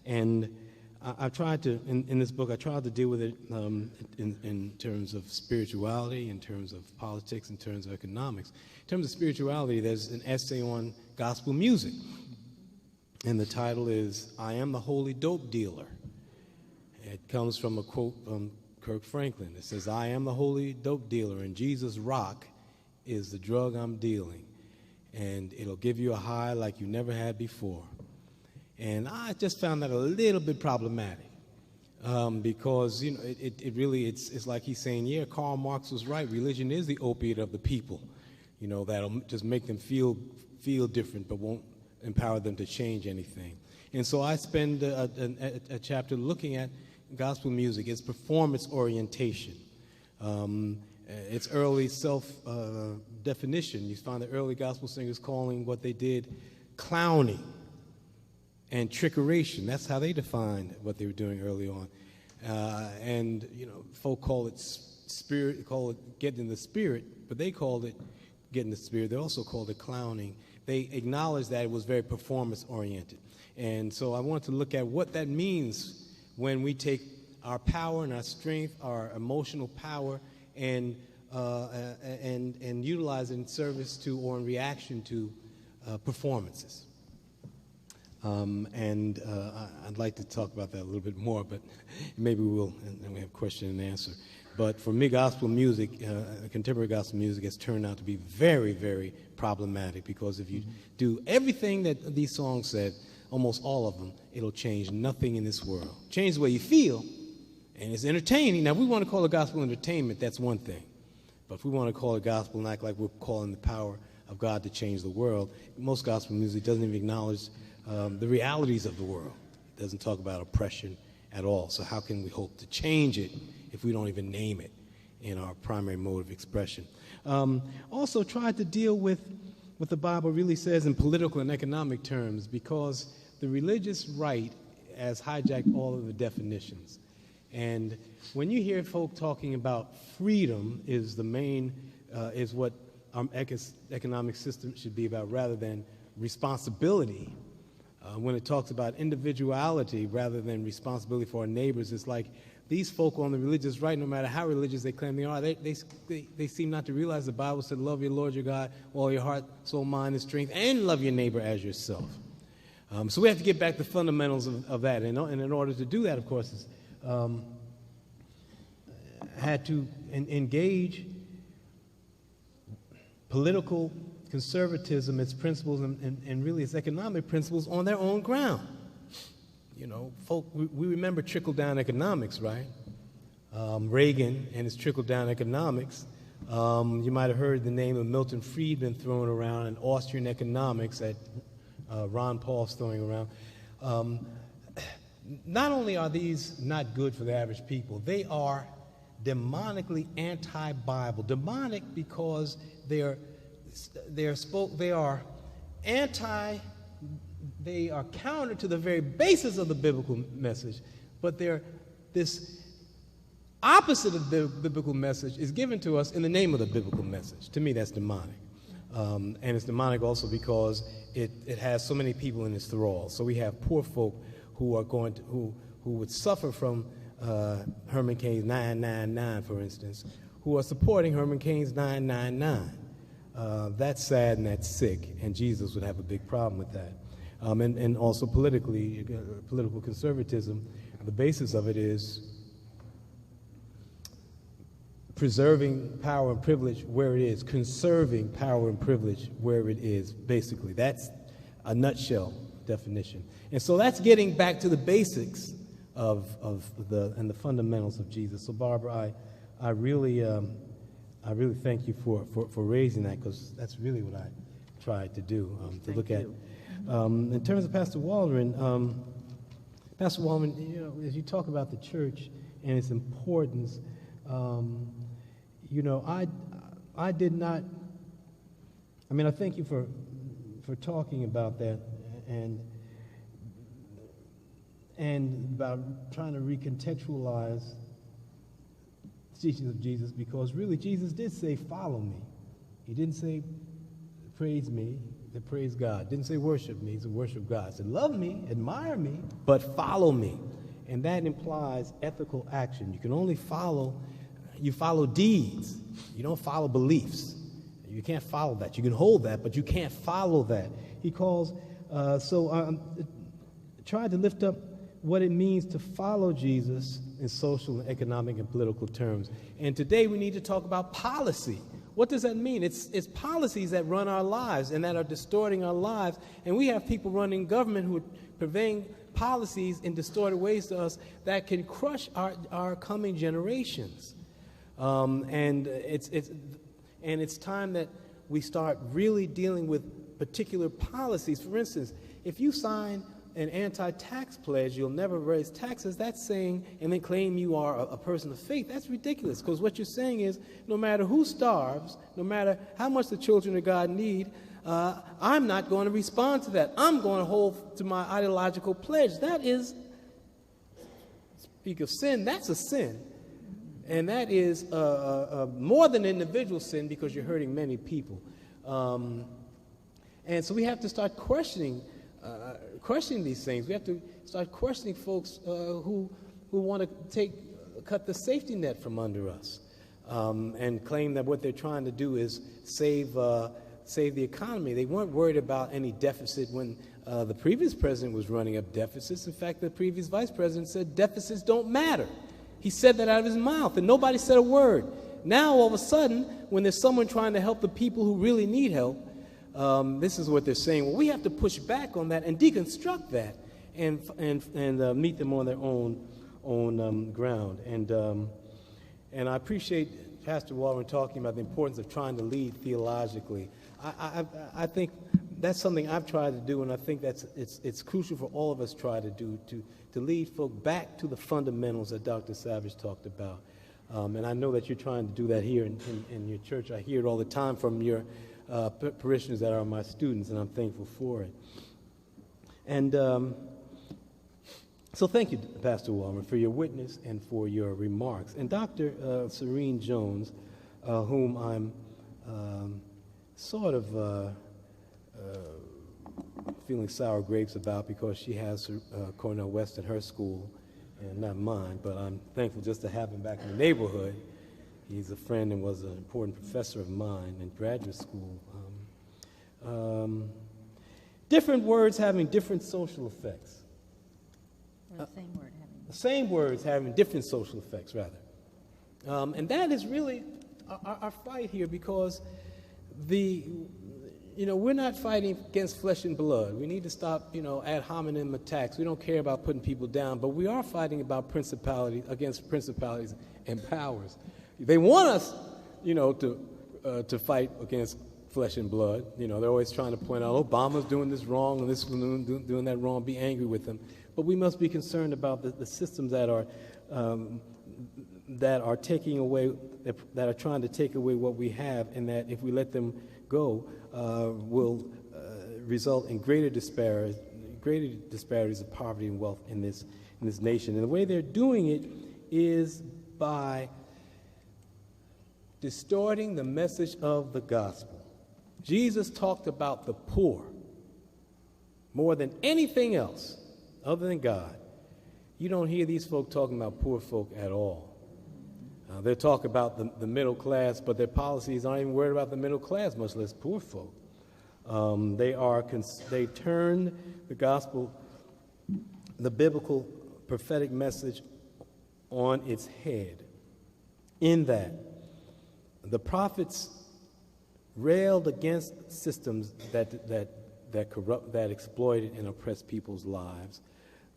And I've tried to, in this book, I tried to deal with it in terms of spirituality, in terms of politics, in terms of economics. In terms of spirituality, there's an essay on gospel music. And the title is, I Am the Holy Dope Dealer. It comes from a quote from Kirk Franklin. It says, I am the holy dope dealer, and Jesus rock is the drug I'm dealing. And it'll give you a high like you never had before. And I just found that a little bit problematic because, you know, it really, it's like he's saying, yeah, Karl Marx was right. Religion is the opiate of the people, you know, that'll just make them feel different but won't empower them to change anything. And so I spend a chapter looking at gospel music, its performance orientation, its early self-definition. You find the early gospel singers calling what they did clowning and trickeration. That's how they defined what they were doing early on. And, you know, folk call it spirit, call it getting in the spirit, but they called it getting the spirit. They also called it clowning. They acknowledged that it was very performance-oriented. And so I wanted to look at what that means when we take our power and our strength, our emotional power, and utilize it in service to or in reaction to performances. I'd like to talk about that a little bit more, but maybe we will, and we have question and answer. But for me, gospel music, contemporary gospel music has turned out to be very, very problematic because if you do everything that these songs said, almost all of them, it'll change nothing in this world. Change the way you feel, and it's entertaining. Now, if we want to call it gospel entertainment, that's one thing. But if we want to call it gospel and act like we're calling the power of God to change the world, most gospel music doesn't even acknowledge the realities of the world. It doesn't talk about oppression at all. So how can we hope to change it if we don't even name it in our primary mode of expression? Also tried to deal with what the Bible really says in political and economic terms, because the religious right has hijacked all of the definitions. And when you hear folk talking about freedom is the main, is what our economic system should be about rather than responsibility, when it talks about individuality rather than responsibility for our neighbors, it's like these folk on the religious right, no matter how religious they claim they are, they seem not to realize the Bible said, love your Lord your God, all your heart, soul, mind, and strength, and love your neighbor as yourself. So we have to get back to the fundamentals of that. And in order to do that, of course, had to engage political conservatism, its principles, and really its economic principles on their own ground. You know, folk, we remember trickle-down economics, right? Reagan and his trickle-down economics. You might have heard the name of Milton Friedman thrown around, and Austrian economics that Ron Paul's throwing around. Not only are these not good for the average people, they are demonically anti-Bible. Demonic because they are counter to the very basis of the biblical message, but this opposite of the biblical message is given to us in the name of the biblical message. To me, that's demonic. And it's demonic also because it has so many people in its thrall. So we have poor folk who are who would suffer from Herman Cain's 999, for instance, who are supporting Herman Cain's 999. That's sad and that's sick, and Jesus would have a big problem with that. And also politically, political conservatism, the basis of it is preserving power and privilege where it is, conserving power and privilege where it is, basically. That's a nutshell definition. And so that's getting back to the basics of the fundamentals of Jesus. So Barbara, I really thank you for raising that, because that's really what I tried to do, to look at. In terms of Pastor Waldron, you know, as you talk about the church and its importance, you know, I did not. I mean, I thank you for talking about that and about trying to recontextualize the teachings of Jesus, because really Jesus did say, "Follow me." He didn't say, "Praise me." He said, "Praise God." Didn't say, "Worship me." He said, "Worship God." He said, "Love me, admire me, but follow me." And that implies ethical action. You can only follow. You follow deeds. You don't follow beliefs. You can't follow that. You can hold that, but you can't follow that. He calls, tried to lift up what it means to follow Jesus in social, economic, and political terms. And today we need to talk about policy. What does that mean? It's policies that run our lives and that are distorting our lives. And we have people running government who are purveying policies in distorted ways to us that can crush our coming generations. And it's time that we start really dealing with particular policies. For instance, if you sign an anti-tax pledge, you'll never raise taxes, that's saying, and then claim you are a person of faith, that's ridiculous, because what you're saying is, no matter who starves, no matter how much the children of God need, I'm not going to respond to that. I'm going to hold to my ideological pledge. That is, speak of sin, that's a sin. And that is more than individual sin, because you're hurting many people. And so we have to start questioning these things. We have to start questioning folks who want to cut the safety net from under us, and claim that what they're trying to do is save the economy. They weren't worried about any deficit when the previous president was running up deficits. In fact, the previous vice president said deficits don't matter. He said that out of his mouth, and nobody said a word. Now, all of a sudden, when there's someone trying to help the people who really need help, this is what they're saying. Well, we have to push back on that and deconstruct that, and meet them on their own ground. And I appreciate Pastor Waldron talking about the importance of trying to lead theologically. I think that's something I've tried to do, and I think it's crucial for all of us to try to do, to lead folk back to the fundamentals that Dr. Savage talked about. And I know that you're trying to do that here in your church. I hear it all the time from your parishioners that are my students, and I'm thankful for it. And so thank you, Pastor Waldron, for your witness and for your remarks. And Dr. Serene Jones, whom I'm sort of feeling sour grapes about, because she has Cornell West at her school and not mine, but I'm thankful just to have him back in the neighborhood. He's a friend and was an important professor of mine in graduate school. Different words having different social effects. Or the same word having. The same words having different social effects, rather. And that is really our fight here, because we're not fighting against flesh and blood. We need to stop, ad hominem attacks. We don't care about putting people down, but we are fighting against principalities and powers. They want us, to fight against flesh and blood. They're always trying to point out, Obama's doing this wrong and this one doing that wrong. Be angry with them. But we must be concerned about the systems that are taking away, that are trying to take away what we have, and that if we let them go, will result in greater disparities of poverty and wealth in this nation. And the way they're doing it is by distorting the message of the gospel. Jesus talked about the poor more than anything else other than God. You don't hear these folk talking about poor folk at all. They talk about the middle class, but their policies aren't even worried about the middle class, much less poor folk. They turn the gospel, the biblical prophetic message, on its head. In that, the prophets railed against systems that corrupt, that exploited and oppress people's lives.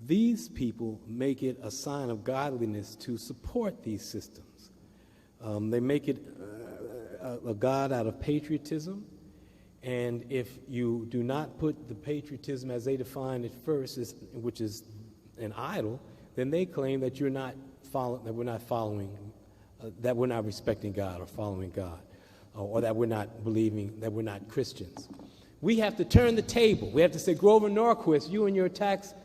These people make it a sign of godliness to support these systems. They make it a God out of patriotism, and if you do not put the patriotism as they define it first, which is an idol, then they claim that we're not respecting God or following God, or that we're not believing, that we're not Christians. We have to turn the table. We have to say, Grover Norquist, you and your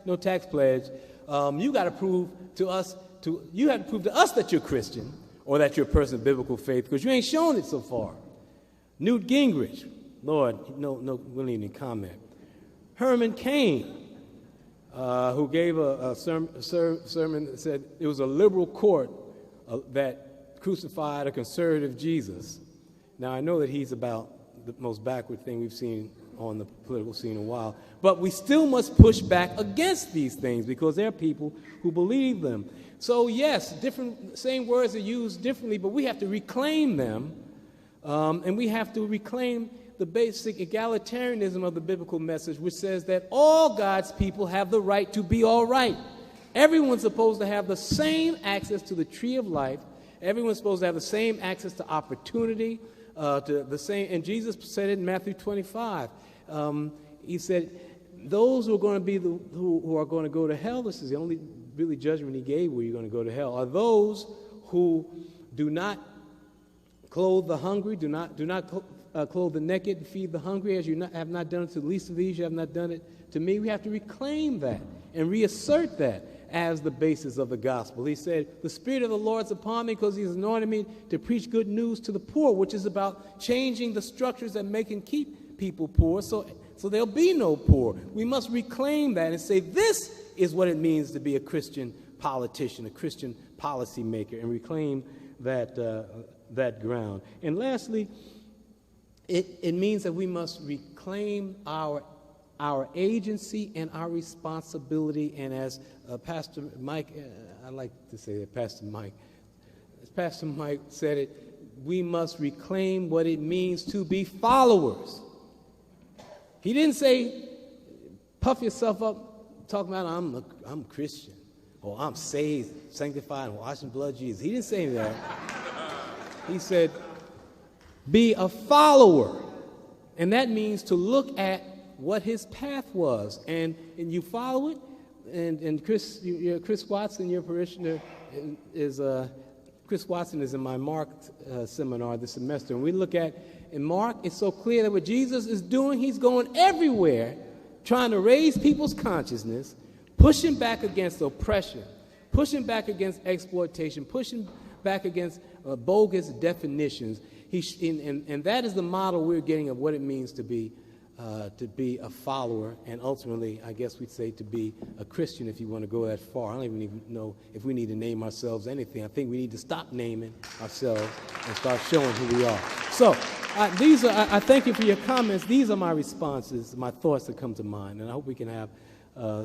no tax pledge, you got to prove to us that you're Christian or that you're a person of biblical faith, because you ain't shown it so far. Newt Gingrich, Lord, no, we don't even comment. Herman Cain, who gave a sermon that said it was a liberal court that crucified a conservative Jesus. Now, I know that he's about the most backward thing we've seen on the political scene in a while, but we still must push back against these things because there are people who believe them. So yes, same words are used differently, but we have to reclaim them, and we have to reclaim the basic egalitarianism of the biblical message, which says that all God's people have the right to be all right. Everyone's supposed to have the same access to the tree of life. Everyone's supposed to have the same access to opportunity, and Jesus said it in Matthew 25. He said, those who are going to be who are going to go to hell, this is the only really judgment he gave where you're going to go to hell, are those who do not clothe the hungry, do not clothe the naked, and feed the hungry, as you have not done it to the least of these, you have not done it to me. We have to reclaim that and reassert that as the basis of the gospel. He said, the Spirit of the Lord's upon me because he's anointed me to preach good news to the poor, which is about changing the structures that make and keep people poor so there'll be no poor. We must reclaim that and say, this is what it means to be a Christian politician, a Christian policymaker, and reclaim that ground. And lastly, it means that we must reclaim our agency and our responsibility. And as Pastor Mike, I like to say that Pastor Mike said it, we must reclaim what it means to be followers. He didn't say, puff yourself up, talking about I'm Christian, or I'm saved, sanctified, and washed in blood of Jesus. He didn't say that. He said, be a follower. And that means to look at what his path was. And you follow it. And Chris Watson, your parishioner, Chris Watson is in my Mark seminar this semester. And we look at, in Mark, it's so clear that what Jesus is doing, he's going everywhere, trying to raise people's consciousness, pushing back against oppression, pushing back against exploitation, pushing back against bogus definitions. And that is the model we're getting of what it means to be a follower, and ultimately, I guess we'd say to be a Christian if you want to go that far. I don't even know if we need to name ourselves anything. I think we need to stop naming ourselves and start showing who we are. So I thank you for your comments. These are my responses, my thoughts that come to mind, and I hope we can have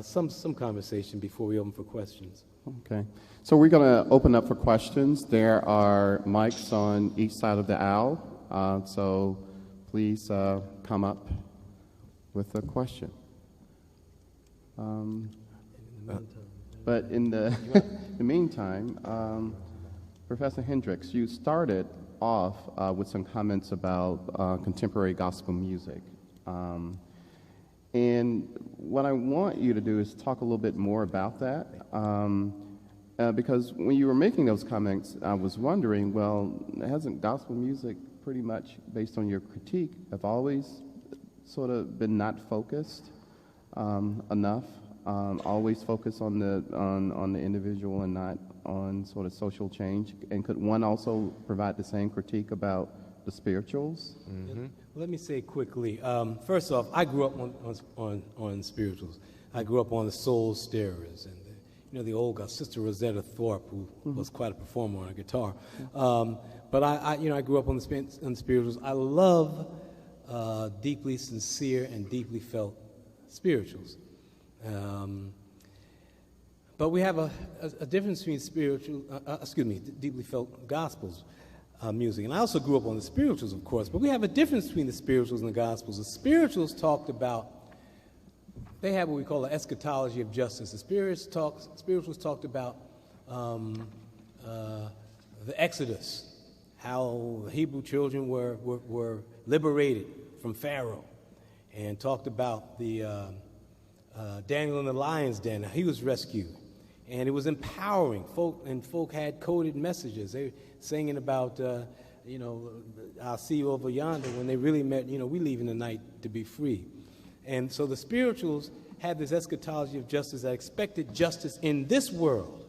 some conversation before we open for questions. Okay. So we're going to open up for questions. There are mics on each side of the aisle, so please come up with a question. But in the meantime, Professor Hendricks, you started off with some comments about contemporary gospel music. And what I want you to do is talk a little bit more about that. Because when you were making those comments, I was wondering, well, hasn't gospel music pretty much, based on your critique, have always sort of been not focused enough, always focused on the individual and not on sort of social change? And could one also provide the same critique about the spirituals. Well, let me say quickly. First off, I grew up on spirituals. I grew up on the soul stirrers and the old guy, Sister Rosetta Thorpe, who was quite a performer on a guitar. But I grew up on the spirituals. I love deeply sincere and deeply felt spirituals. But we have a difference between deeply felt gospels music. And I also grew up on the spirituals, of course, but we have a difference between the spirituals and the gospels. The spirituals talked about, they have what we call the eschatology of justice. The spirituals talked about the Exodus, how the Hebrew children were liberated from Pharaoh, and talked about the Daniel in the lion's den. He was rescued, and it was empowering. Folk had coded messages. They were singing about, I'll see you over yonder, when they really meant, we leave in the night to be free. And so the spirituals had this eschatology of justice that expected justice in this world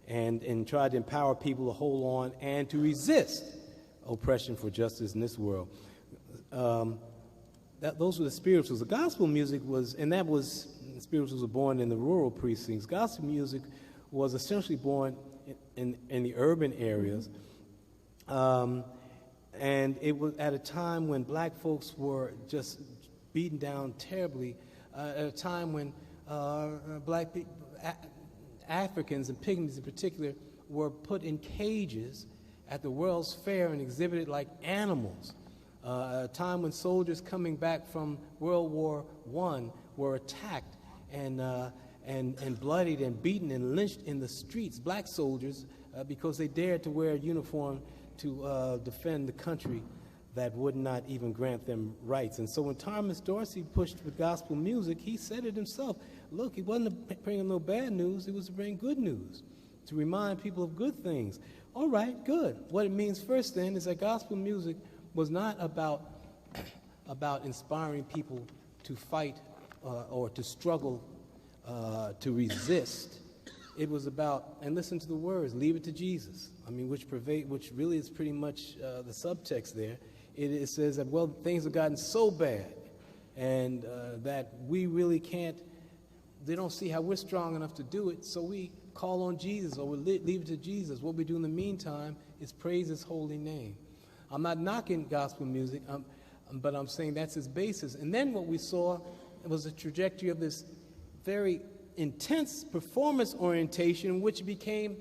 and tried to empower people to hold on and to resist oppression for justice in this world. Those were the spirituals. The gospel music the spirituals were born in the rural precincts. Gospel music was essentially born in the urban areas. And it was at a time when black folks were just beaten down terribly, at a time when black people, Africans and pygmies in particular, were put in cages at the World's Fair and exhibited like animals. A time when soldiers coming back from World War I were attacked and bloodied and beaten and lynched in the streets, black soldiers, because they dared to wear a uniform to defend the country that would not even grant them rights. And so when Thomas Dorsey pushed for gospel music, he said it himself. Look, he wasn't bringing no bad news, it was to bring good news, to remind people of good things. All right, good. What it means first then is that gospel music was not about inspiring people to fight or to struggle, to resist. It was about, and listen to the words, leave it to Jesus. I mean, which really is pretty much the subtext there. It says that, well, things have gotten so bad and that we really can't, they don't see how we're strong enough to do it, so we call on Jesus or we leave it to Jesus. What we do in the meantime is praise his holy name. I'm not knocking gospel music, but I'm saying that's its basis. And then what we saw was a trajectory of this very intense performance orientation, which became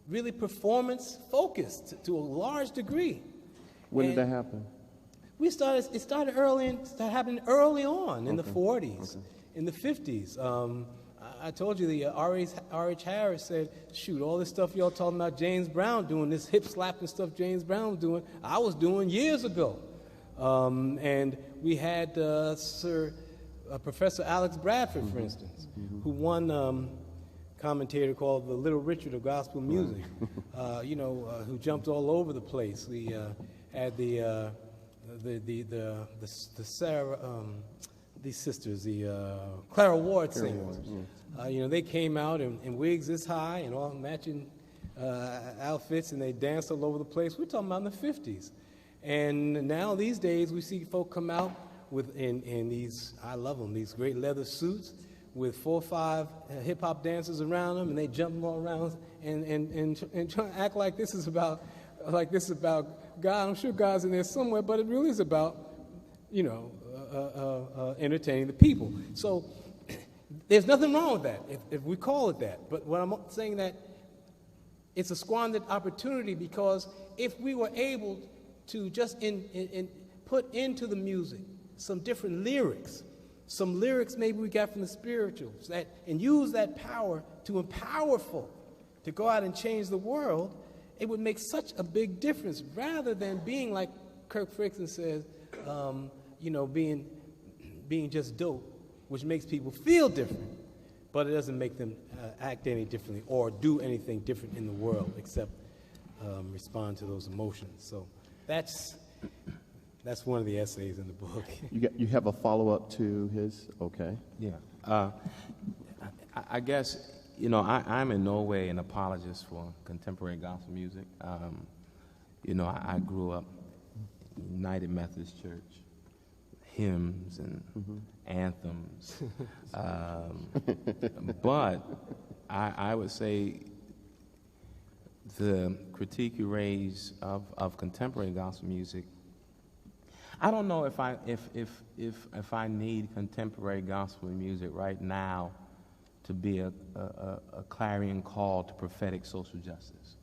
really performance-focused to a large degree. When did that happen? It started happening early on in the 40s, in the 50s. I told you the R.H. Harris said, shoot, all this stuff y'all talking about James Brown doing, this hip-slapping stuff James Brown was doing, I was doing years ago. And we had Professor Alex Bradford, for instance, who won commentator called the Little Richard of gospel music, who jumped all over the place. We had the Sarah, these sisters, the Clara Ward singers. They came out in wigs this high and all matching outfits, and they danced all over the place. We're talking about in the 50s. And now these days we see folk come out with in these, I love them, these great leather suits with 4 or 5 hip-hop dancers around them, and they jump all around and try to act like this is about God. I'm sure God's in there somewhere, but it really is about, entertaining the people. So there's nothing wrong with that, if we call it that. But what I'm saying that it's a squandered opportunity, because if we were able to just put into the music some different lyrics, some lyrics maybe we got from the spirituals, and use that power to empower folk to go out and change the world, it would make such a big difference, rather than being like Kirk Frickson says, being just dope, which makes people feel different, but it doesn't make them act any differently or do anything different in the world except respond to those emotions. So that's one of the essays in the book. You have a follow-up to his? Okay. Yeah. I guess, I'm in no way an apologist for contemporary gospel music. I grew up United Methodist Church, hymns and anthems. But I would say the critique you raise of contemporary gospel music, I don't know if I need contemporary gospel music right now to be a clarion call to prophetic social justice.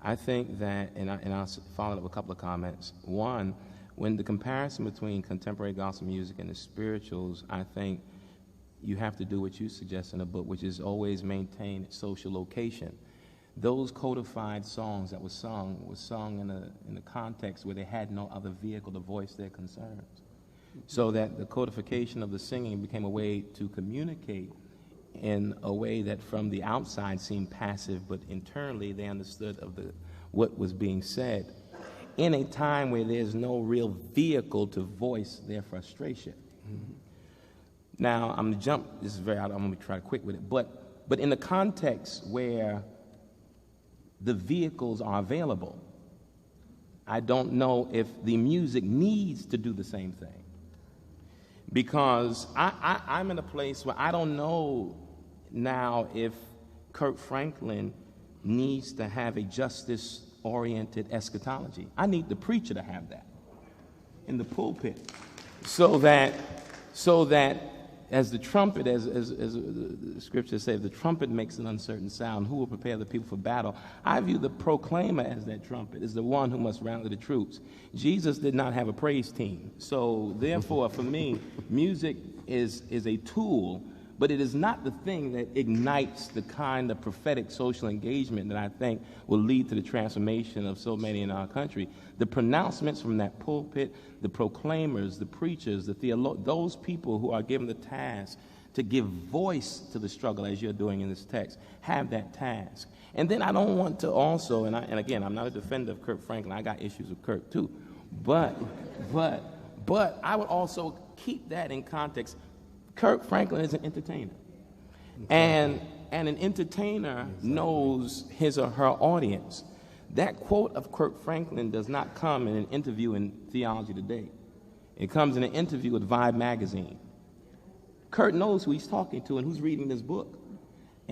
I think that, and I'll follow up with a couple of comments. One, when the comparison between contemporary gospel music and the spirituals, I think you have to do what you suggest in the book, which is always maintain its social location. Those codified songs that were sung in a context where they had no other vehicle to voice their concerns. So that the codification of the singing became a way to communicate in a way that from the outside seemed passive, but internally they understood what was being said in a time where there's no real vehicle to voice their frustration. Now, I'm going to jump, this is I'm going to try quick with it, but in the context where the vehicles are available, I don't know if the music needs to do the same thing. Because I'm in a place where I don't know now if Kirk Franklin needs to have a justice-oriented eschatology. I need the preacher to have that in the pulpit, so that as the trumpet, as the scripture says, the trumpet makes an uncertain sound. Who will prepare the people for battle? I view the proclaimer as that trumpet, as the one who must rally the troops. Jesus did not have a praise team. So therefore, for me, music is a tool, but it is not the thing that ignites the kind of prophetic social engagement that I think will lead to the transformation of so many in our country. The pronouncements from that pulpit, the proclaimers, the preachers, the those people who are given the task to give voice to the struggle, as you're doing in this text, have that task. And then I don't want to also, and again, I'm not a defender of Kirk Franklin. I got issues with Kirk too. But I would also keep that in context. Kirk Franklin is an entertainer. And an entertainer knows his or her audience. That quote of Kirk Franklin does not come in an interview in Theology Today. It comes in an interview with Vibe magazine. Kirk knows who he's talking to and who's reading this book,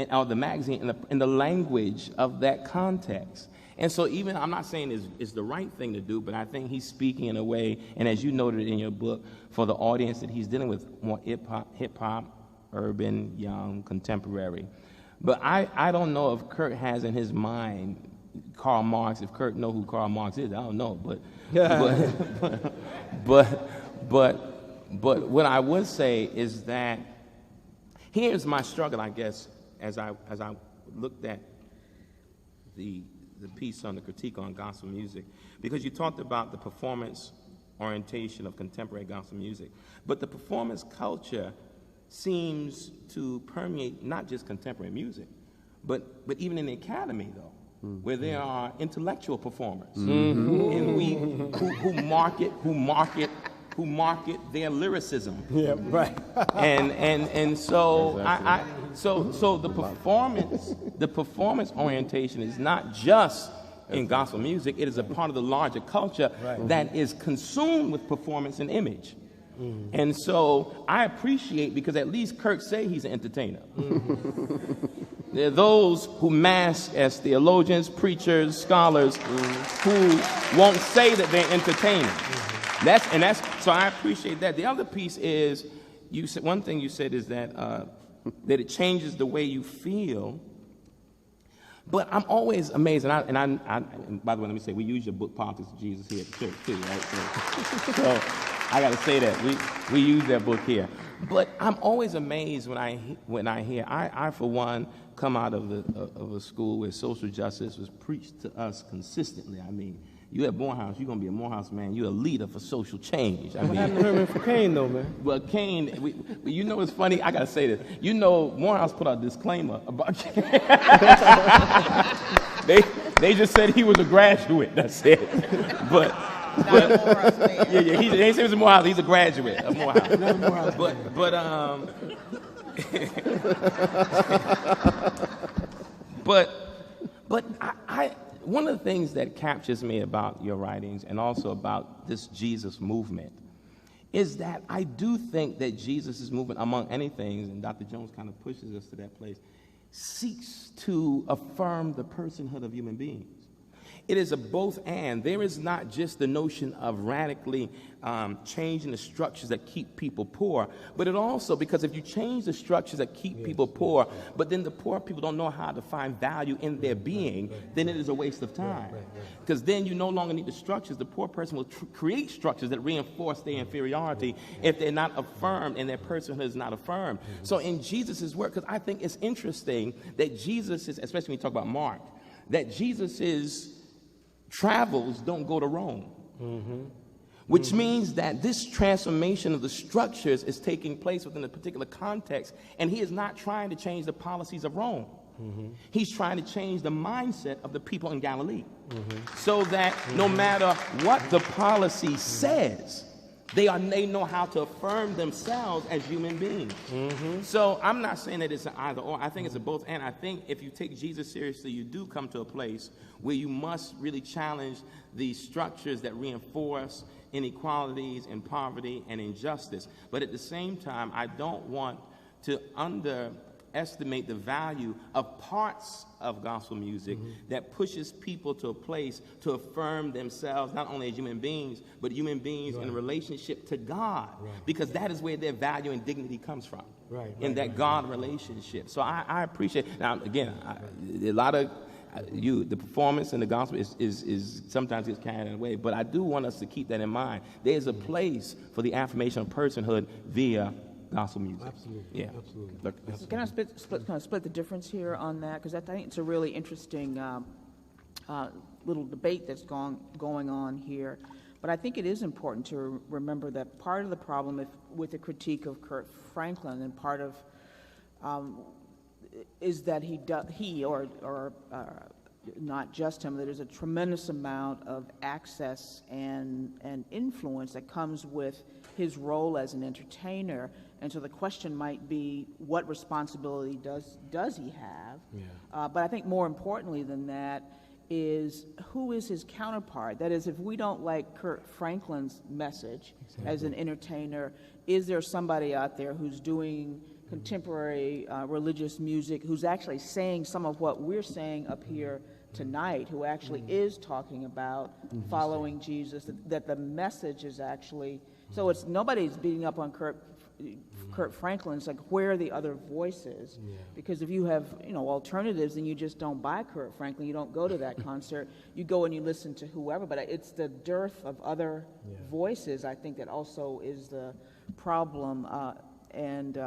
or the magazine, in the language of that context. And so even, I'm not saying it's the right thing to do, but I think he's speaking in a way, and as you noted in your book, for the audience that he's dealing with, more hip-hop, urban, young, contemporary. But I don't know if Kirk has in his mind Karl Marx. If Kirk knows who Karl Marx is, I don't know. But what I would say is that here's my struggle, I guess, as I looked at the piece on the critique on gospel music, because you talked about the performance orientation of contemporary gospel music, but the performance culture seems to permeate not just contemporary music, but even in the academy, though, where there are intellectual performers and who market their lyricism. Yeah, right. and so so the performance orientation is not just in gospel music. It is a part of the larger culture that is consumed with performance and image. And so I appreciate, because at least Kirk say he's an entertainer. There are those who mask as theologians, preachers, scholars, who won't say that they're entertaining. So I appreciate that. The other piece is, one thing you said is that that it changes the way you feel. But I'm always amazed, and by the way, let me say, we use your book, Politics of Jesus, here at the church too, right? So I got to say that we use that book here. But I'm always amazed when I hear. I for one come out of a school where social justice was preached to us consistently. I mean, you at Morehouse, you're going to be a Morehouse man. You're a leader for social change. What happened to Herman for Cain, though, man? Well, Cain, you know what's funny? I got to say this. You know, Morehouse put out a disclaimer about Cain. They just said he was a graduate. That's it. But yeah, they didn't say he was a Morehouse. He's a graduate of Morehouse. Not a Morehouse. But one of the things that captures me about your writings and also about this Jesus movement is that I do think that Jesus' movement, among any things, and Dr. Jones kind of pushes us to that place, seeks to affirm the personhood of human beings. It is a both and. There is not just the notion of radically changing the structures that keep people poor, but it also, because if you change the structures that keep people poor, but then the poor people don't know how to find value in their being, then it is a waste of time. Because then you no longer need the structures. The poor person will create structures that reinforce their inferiority if they're not affirmed and their personhood is not affirmed. So in Jesus' work, because I think it's interesting that Jesus is, especially when you talk about Mark, that Jesus' travels don't go to Rome. Which means that this transformation of the structures is taking place within a particular context, and he is not trying to change the policies of Rome. He's trying to change the mindset of the people in Galilee, so that no matter what the policy says, they know how to affirm themselves as human beings. So I'm not saying that it's an either or. I think it's a both and. I think if you take Jesus seriously, you do come to a place where you must really challenge the structures that reinforce inequalities and poverty and injustice. But at the same time, I don't want to underestimate the value of parts of gospel music that pushes people to a place to affirm themselves not only as human beings, but human beings in relationship to God, because that is where their value and dignity comes from, in that God relationship. So I appreciate. Now again, a lot of the performance in the gospel is sometimes gets carried away, but I do want us to keep that in mind. There's a place for the affirmation of personhood via gospel music. Absolutely. Yeah. Absolutely. Can I split the difference here on that? Because I think it's a really interesting little debate that's going on here. But I think it is important to remember that part of the problem with the critique of Kurt Franklin, and part of is that he or not just him, that there's a tremendous amount of access and influence that comes with his role as an entertainer. And so the question might be, what responsibility does he have? But I think more importantly than that is, who is his counterpart? That is, if we don't like Kurt Franklin's message as an entertainer, is there somebody out there who's doing contemporary religious music, who's actually saying some of what we're saying up here tonight, who actually is talking about following Jesus, that the message is actually, so it's nobody's beating up on Kurt Franklin. It's like, where are the other voices? Because if you have alternatives, then you just don't buy Kurt Franklin, you don't go to that concert, you go and you listen to whoever. But it's the dearth of other voices, I think, that also is the problem. And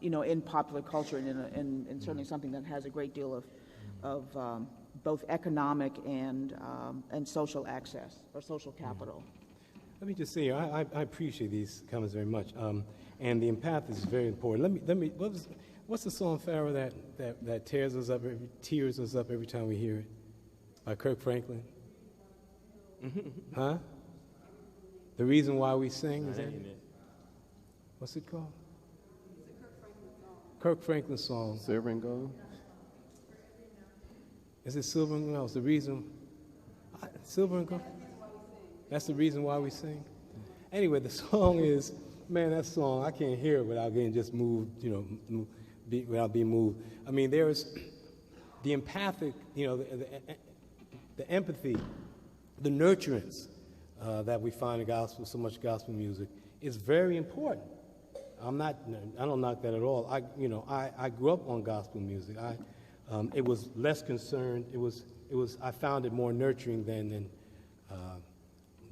in popular culture, and certainly something that has a great deal of both economic and social access, or social capital. Let me just say, I appreciate these comments very much, and the empath is very important. Let me. What's the song, Farrah, that tears us up every time we hear it, by Kirk Franklin? Huh? The Reason Why We Sing. Is that it? What's it called? Kirk Franklin song. Silver and Gold? Is it Silver and Gold? No, it's the reason. Silver and Gold? That's the reason why we sing? Anyway, the song is, man, that song, I can't hear it without getting just moved, without being moved. I mean, there's the empathic, the empathy, the nurturance that we find in gospel, so much gospel music, is very important. I don't knock that at all. I grew up on gospel music. It was less concerned. I found it more nurturing than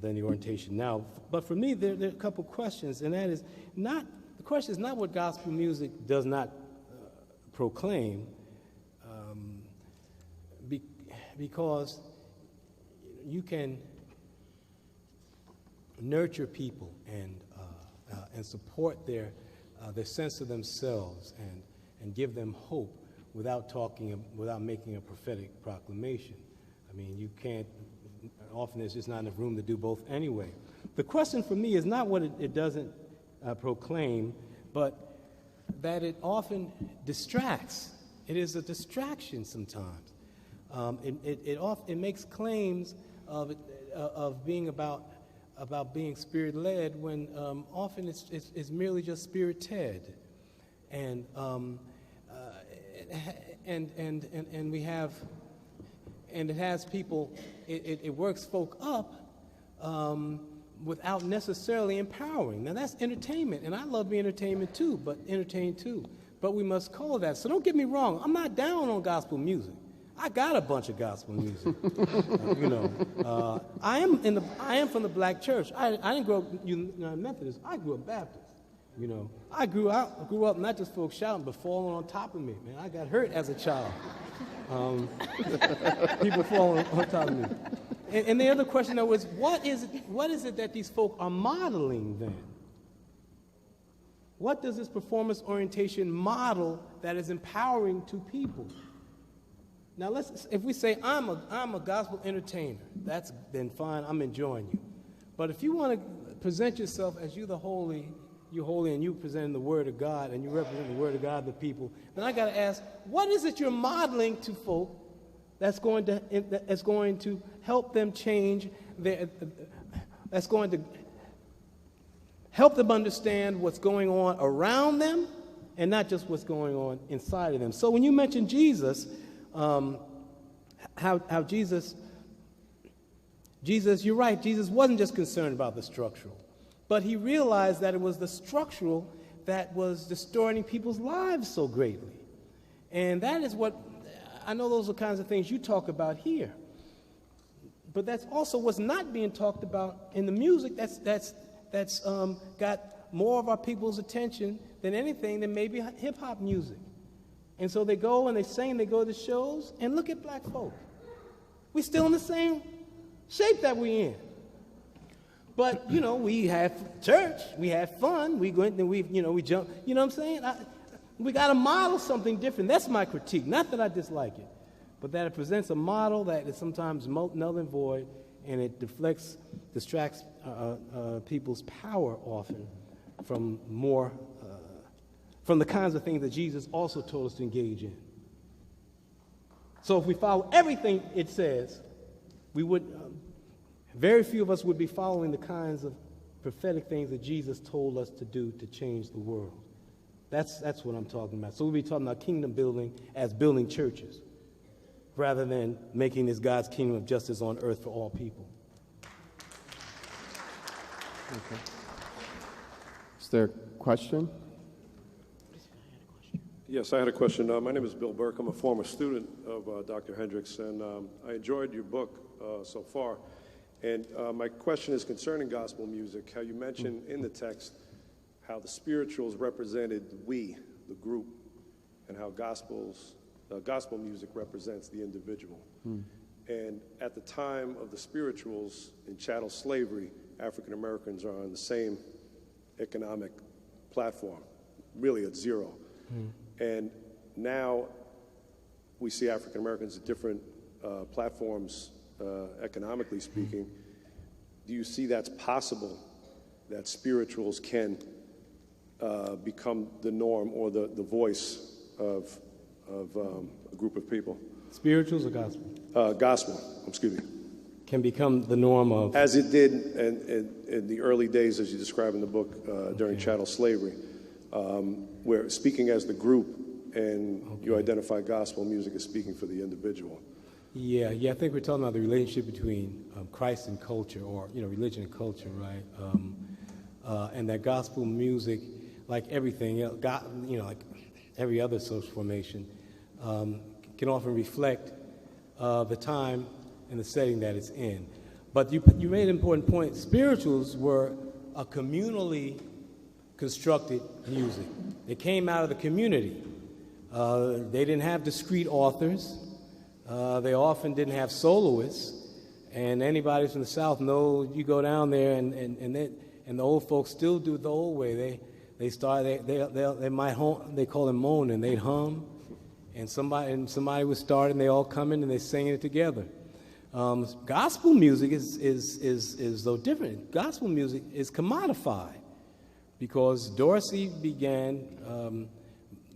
the orientation now. But for me, there are a couple questions, and that is the question is not what gospel music does not proclaim, because you can nurture people and support their sense of themselves and give them hope without making a prophetic proclamation. I mean, you can't. Often there's just not enough room to do both anyway. The question for me is not what it doesn't proclaim, but that it often distracts. It is a distraction sometimes. It makes claims of being about being spirit-led when often it's merely just spirit-ted. And we have, and it has people, it works folk up without necessarily empowering. Now that's entertainment, and I love being entertained too, but we must call that. So don't get me wrong, I'm not down on gospel music. I got a bunch of gospel music. I am from the black church. I didn't grow up Methodist. I grew up Baptist. I grew up not just folks shouting, but falling on top of me. Man, I got hurt as a child. People falling on top of me. And the other question though was, what is it that these folk are modeling then? What does this performance orientation model that is empowering to people? Now, if we say I'm a gospel entertainer, then fine, I'm enjoying you. But if you want to present yourself as you're holy, and you presenting the Word of God, and you represent the Word of God to people, then I got to ask, what is it you're modeling to folk that's going to help them change that's going to help them understand what's going on around them, and not just what's going on inside of them. So when you mention Jesus, how Jesus, you're right, Jesus wasn't just concerned about the structural, but he realized that it was the structural that was distorting people's lives so greatly. And that is what, I know those are kinds of things you talk about here, but that's also what's not being talked about in the music that's got more of our people's attention than anything than maybe hip-hop music. And so they go and they sing, they go to shows, and look at black folk. We're still in the same shape that we're in. But, we have church, we have fun, we go in and we jump, you know what I'm saying? We got to model something different. That's my critique. Not that I dislike it, but that it presents a model that is sometimes null and void, and it distracts people's power often from from the kinds of things that Jesus also told us to engage in. So if we follow everything it says, very few of us would be following the kinds of prophetic things that Jesus told us to do to change the world. That's what I'm talking about. So we'll be talking about kingdom building as building churches, rather than making this God's kingdom of justice on earth for all people. Okay. Is there a question? Yes, I had a question. My name is Bill Burke. I'm a former student of Dr. Hendricks, and I enjoyed your book so far. And my question is concerning gospel music, how you mentioned in the text how the spirituals represented we, the group, and how gospel music represents the individual. And at the time of the spirituals in chattel slavery, African Americans are on the same economic platform, really at zero. And now we see African Americans at different platforms, economically speaking. Do you see that's possible, that spirituals can become the norm or the voice of a group of people? Spirituals or gospel? Gospel, excuse me. Can become the norm of... As it did in the early days, as you describe in the book, during chattel slavery, where speaking as the group, and you identify gospel music as speaking for the individual. Yeah, I think we're talking about the relationship between Christ and culture, or religion and culture, right? And that gospel music, like everything, like every other social formation, can often reflect the time and the setting that it's in. But you made an important point. Spirituals were a communally constructed music. They came out of the community. They didn't have discrete authors. They often didn't have soloists. And anybody from the South knows you go down there and the old folks still do it the old way. They might hum, they call it moan, and they'd hum, and somebody would start, and they all come in and they sing it together. Gospel music is though different. Gospel music is commodified because Dorsey began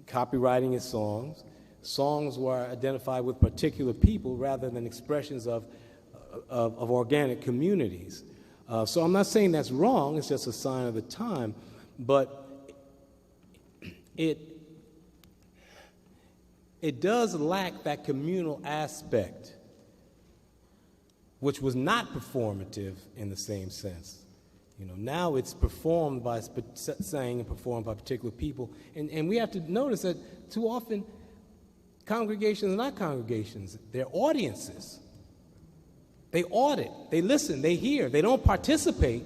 copywriting his songs. songs were identified with particular people rather than expressions of organic communities. So I'm not saying that's wrong, it's just a sign of the time, but it does lack that communal aspect, which was not performative in the same sense. You know, now it's performed by sang and performed by particular people, and we have to notice that too often congregations are not congregations, they're audiences. They audit, they listen, they hear, they don't participate.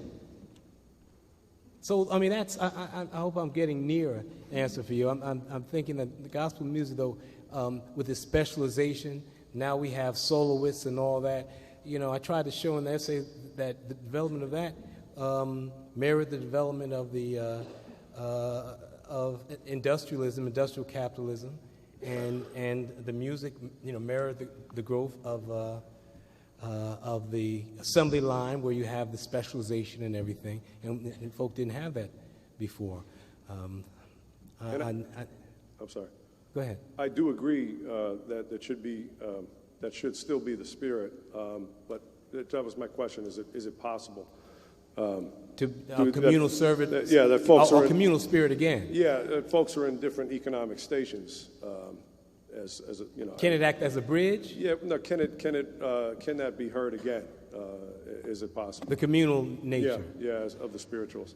So, I mean, I hope I'm getting near an answer for you. I'm thinking that the gospel music, though, with its specialization, now we have soloists and all that. You know, I tried to show in the essay that the development of that mirrored the development of of industrialism, industrial capitalism, and the music, you know, mirrored the growth of the assembly line, where you have the specialization and everything, and folk didn't have that before. I'm sorry. Go ahead. I do agree that should still be the spirit, but that was my question. Is it possible to communal service? That folks are communal spirit again. Yeah, folks are in different economic stations. Can it act as a bridge? Yeah, no. Can that be heard again? Is it possible? The communal nature. Yeah, of the spirituals.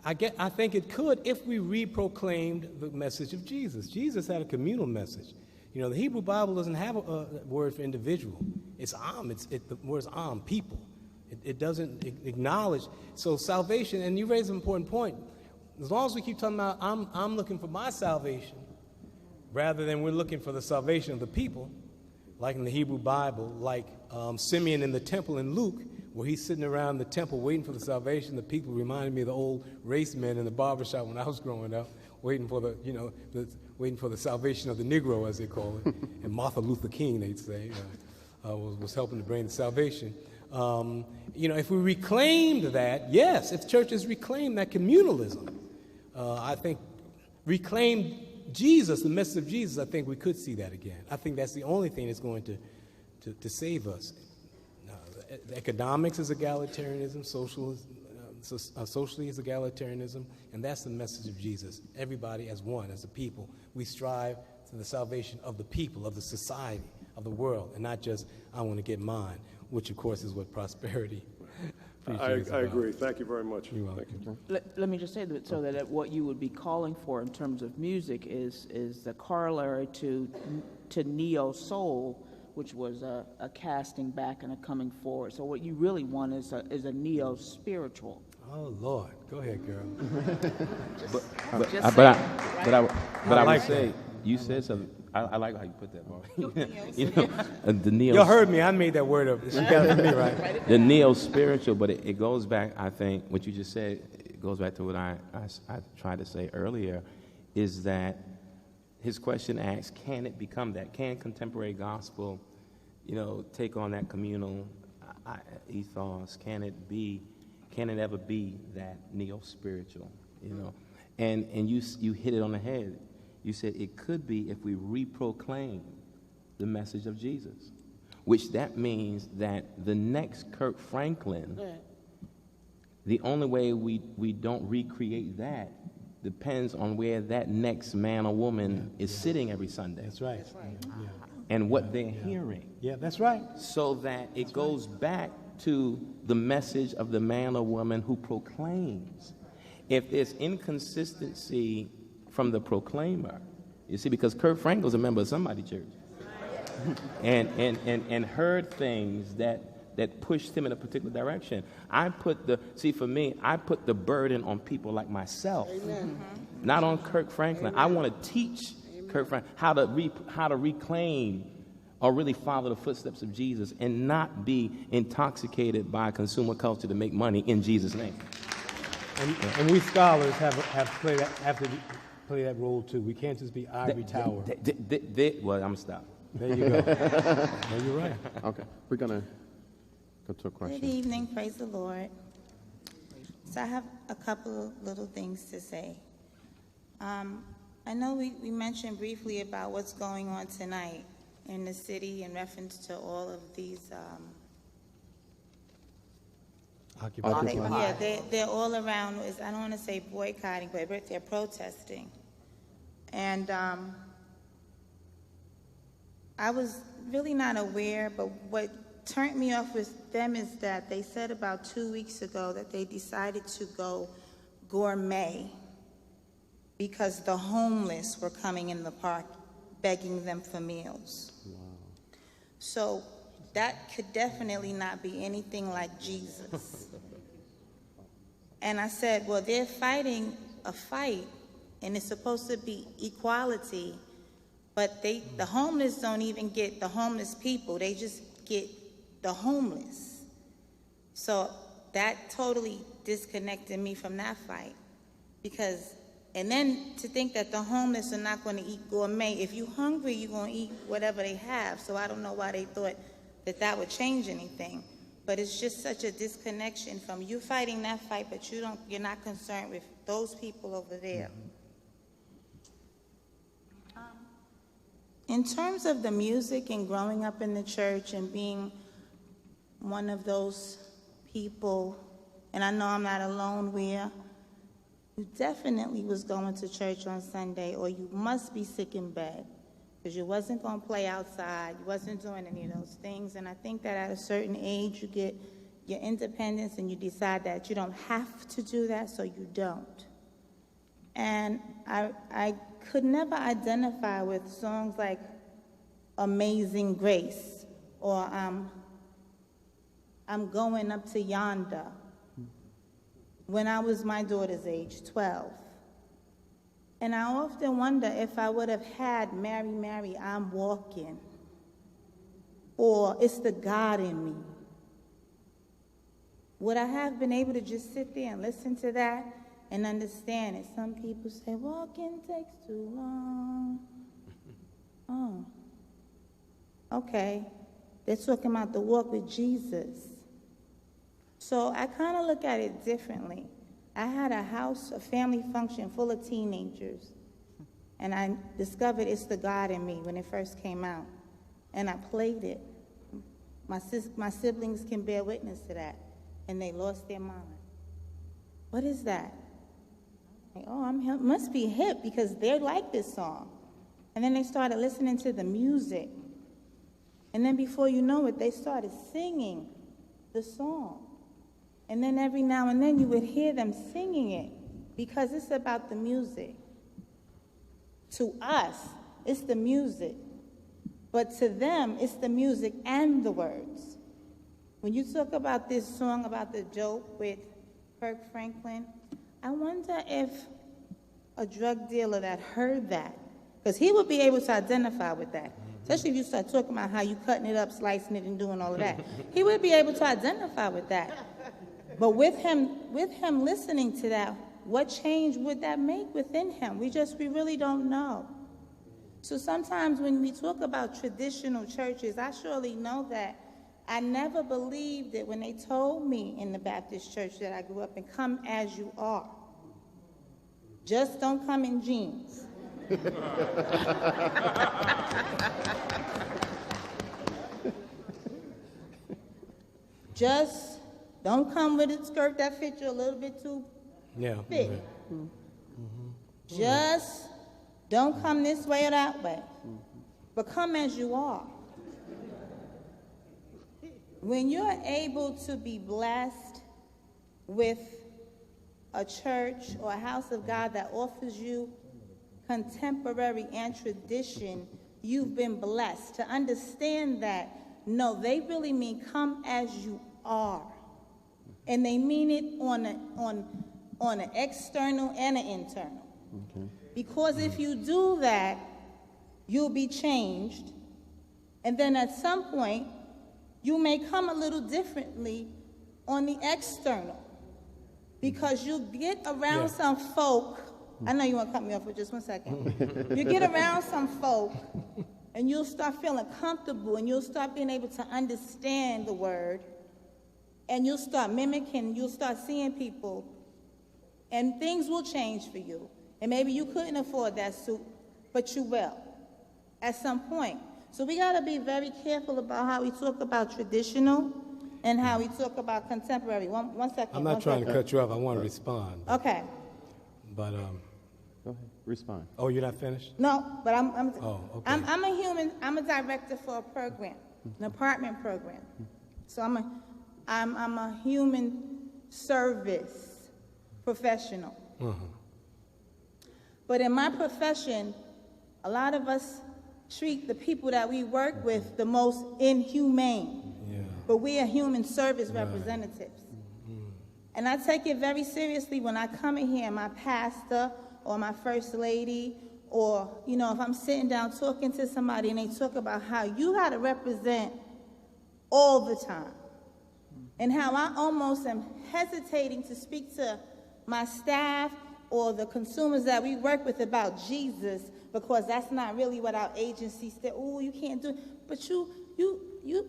I think it could if we reproclaimed the message of Jesus. Jesus had a communal message. You know, the Hebrew Bible doesn't have a word for individual. It's am. The word's am, people. It doesn't acknowledge. So salvation, and you raise an important point. As long as we keep talking about I'm looking for my salvation, rather than we're looking for the salvation of the people, like in the Hebrew Bible, like Simeon in the temple in Luke, where he's sitting around the temple waiting for the salvation of the people, reminded me of the old race men in the barbershop when I was growing up, waiting for the salvation of the Negro, as they call it. And Martin Luther King, they'd say, was helping to bring the salvation. If we reclaimed that, yes, if churches reclaim that communalism, I think reclaim Jesus, the message of Jesus, I think we could see that again. I think that's the only thing that's going to save us. Economics is egalitarianism, socially is egalitarianism, and that's the message of Jesus. Everybody as one, as a people. We strive to the salvation of the people, of the society, of the world, and not just, I want to get mine, which, of course, is what prosperity I agree. Thank you very much. You're welcome. Thank you. Let me just say that, so that what you would be calling for in terms of music is the corollary to neo-soul, which was a casting back and a coming forward. So what you really want is a neo-spiritual. Oh, Lord. Go ahead, girl. I would say, you said something. I like how you put that, Mark. The neo. You heard me. I made that word up. She got it from me, right? The neo-spiritual, but it goes back, I think, what you just said, it goes back to what I tried to say earlier, is that his question asks, can it become that? Can contemporary gospel, take on that communal ethos? Can it ever be that neo-spiritual, And you hit it on the head. You said it could be if we reproclaim the message of Jesus, which that means that the next Kirk Franklin, the only way we don't recreate that depends on where that next man or woman is sitting every Sunday. That's right. Yeah. And what they're hearing. Yeah, that's right. So that it goes back to the message of the man or woman who proclaims. If there's inconsistency from the proclaimer, you see, because Kirk Franklin was a member of somebody's church, and heard things that pushed him in a particular direction. I put the burden on people like myself, not on Kirk Franklin. I want to teach Kirk Franklin how to reclaim or really follow the footsteps of Jesus and not be intoxicated by consumer culture to make money in Jesus' name. And we scholars have to play that role too. We can't just be ivory tower. Well, I'm gonna stop. There you go. No, you're right. Okay, we're gonna go to a question. Good evening, praise the Lord. So I have a couple of little things to say. I know we mentioned briefly about what's going on tonight in the city in reference to all of these. Occupy. They're all around. I don't want to say boycotting, but they're protesting. And I was really not aware, but what turned me off with them is that they said about 2 weeks ago that they decided to go gourmet because the homeless were coming in the park begging them for meals. Wow. So that could definitely not be anything like Jesus. And I said, well, they're fighting a fight, and it's supposed to be equality, but the homeless don't even get the homeless people. They just get the homeless. So that totally disconnected me from that fight. And then to think that the homeless are not going to eat gourmet. If you're hungry, you're going to eat whatever they have. So I don't know why they thought that would change anything. But it's just such a disconnection from you fighting that fight, but you're not concerned with those people over there. In terms of the music and growing up in the church and being one of those people, and I know I'm not alone, where you definitely was going to church on Sunday, or you must be sick in bed, because you wasn't going to play outside, you wasn't doing any of those things. And I think that at a certain age, you get your independence and you decide that you don't have to do that, so you don't. And I could never identify with songs like Amazing Grace or I'm Going Up to Yonder when I was my daughter's age, 12. And I often wonder if I would have had Mary, Mary, I'm Walking, or It's the God in Me. Would I have been able to just sit there and listen to that and understand it? Some people say, walking takes too long. Oh, okay. They're talking about the walk with Jesus. So I kind of look at it differently. I had a family function full of teenagers, and I discovered It's the God in Me when it first came out, and I played it. My siblings can bear witness to that, and they lost their mind. What is that? Like, oh, must be hip because they like this song. And then they started listening to the music, and then before you know it, they started singing the song. And then every now and then you would hear them singing it because it's about the music. To us, it's the music. But to them, it's the music and the words. When you talk about this song about the dope with Kirk Franklin, I wonder if a drug dealer that heard that, because he would be able to identify with that, especially if you start talking about how you cutting it up, slicing it, and doing all of that. He would be able to identify with that. But with him listening to that, what change would that make within him? We really don't know. So sometimes when we talk about traditional churches, I surely know that I never believed it when they told me in the Baptist church that I grew up in, come as you are. Just don't come in jeans. Just don't come with a skirt that fits you a little bit too big. Mm-hmm. Just don't come this way or that way, but come as you are. When you're able to be blessed with a church or a house of God that offers you contemporary and tradition, you've been blessed to understand that, no, they really mean come as you are. And they mean it on an external and an internal. Okay. Because if you do that, you'll be changed. And then at some point, you may come a little differently on the external. Because you get around some folk. I know you want to cut me off for just 1 second. You get around some folk, and you'll start feeling comfortable, and you'll start being able to understand the word. And you'll start mimicking, you'll start seeing people, and things will change for you. And maybe you couldn't afford that suit, but you will at some point. So we got to be very careful about how we talk about traditional and how we talk about contemporary. One second. I'm not trying to cut you off. I want to respond. Okay. But Go ahead. Respond. oh, you're not finished? No, but I'm Okay. I'm a director for a program, an apartment program. So I'm a human service professional. But in my profession, a lot of us treat the people that we work with the most inhumane. Yeah. But we are human service representatives. And I take it very seriously when I come in here, my pastor or my first lady, or, you know, if I'm sitting down talking to somebody and they talk about how you got to represent all the time, and how I almost am hesitating to speak to my staff or the consumers that we work with about Jesus, because that's not really what our agency said. Oh, you can't do it. But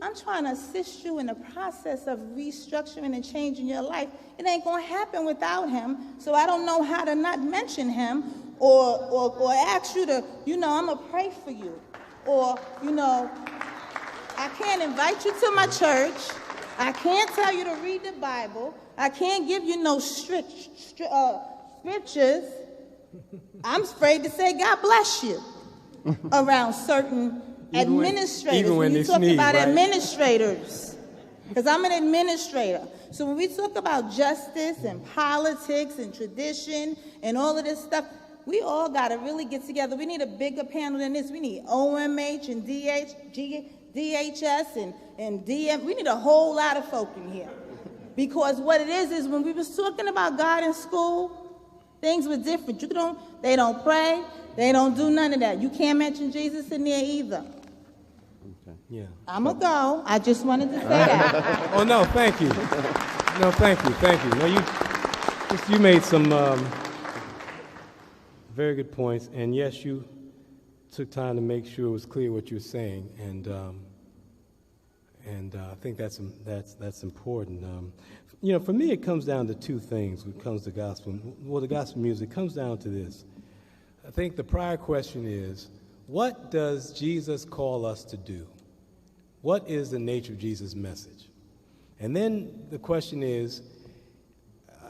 I'm trying to assist you in the process of restructuring and changing your life. It ain't going to happen without him. So I don't know how to not mention him or ask you to, you know, I'm going to pray for you. Or, you know, I can't invite you to my church. I can't tell you to read the Bible. I can't give you no scriptures. I'm afraid to say God bless you around certain administrators. Even when you they talk sneeze, about right? administrators, because I'm an administrator. So when we talk about justice and politics and tradition and all of this stuff, we all got to really get together. We need a bigger panel than this. We need OMH and DHS and DM. We need a whole lot of folk in here. Because what it is when we was talking about God in school, things were different. They don't pray. They don't do none of that. You can't mention Jesus in there either. Okay. Yeah. I'm going to go. I just wanted to say that. Oh, no, thank you. No, thank you. No, you made some very good points. And yes, you took time to make sure it was clear what you were saying. And I think that's important. You know, for me, it comes down to two things when it comes to gospel. Well, the gospel music comes down to this. I think the prior question is, what does Jesus call us to do? What is the nature of Jesus' message? And then the question is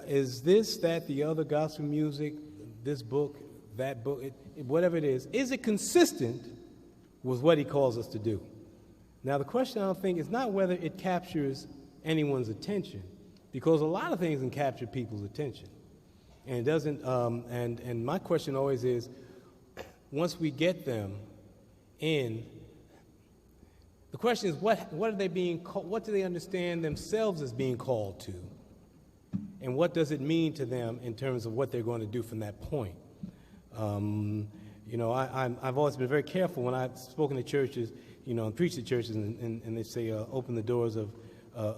this, that, the other gospel music, this book, that book, whatever it is it consistent with what he calls us to do? Now, the question, I don't think, is not whether it captures anyone's attention, because a lot of things can capture people's attention. And it doesn't, and my question always is, once we get them in, the question is, what are they being called, what do they understand themselves as being called to? And what does it mean to them in terms of what they're going to do from that point? You know, I've always been very careful when I've spoken to churches, you know, and preached to churches, and they say, open the doors of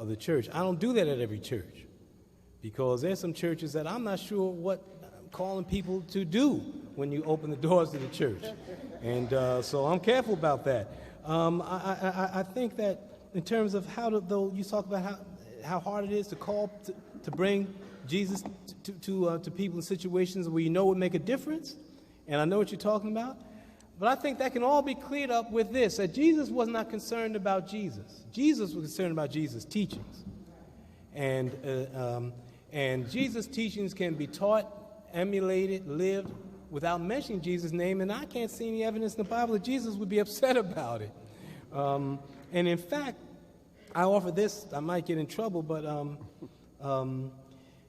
the church. I don't do that at every church, because there's some churches that I'm not sure what I'm calling people to do when you open the doors of the church. And so I'm careful about that. I think that in terms of though you talk about how hard it is to call to bring Jesus to people in situations where you know would make a difference, and I know what you're talking about, but I think that can all be cleared up with this, that Jesus was not concerned about Jesus. Jesus was concerned about Jesus' teachings. And Jesus' teachings can be taught, emulated, lived without mentioning Jesus' name, and I can't see any evidence in the Bible that Jesus would be upset about it. And in fact, I offer this, I might get in trouble, but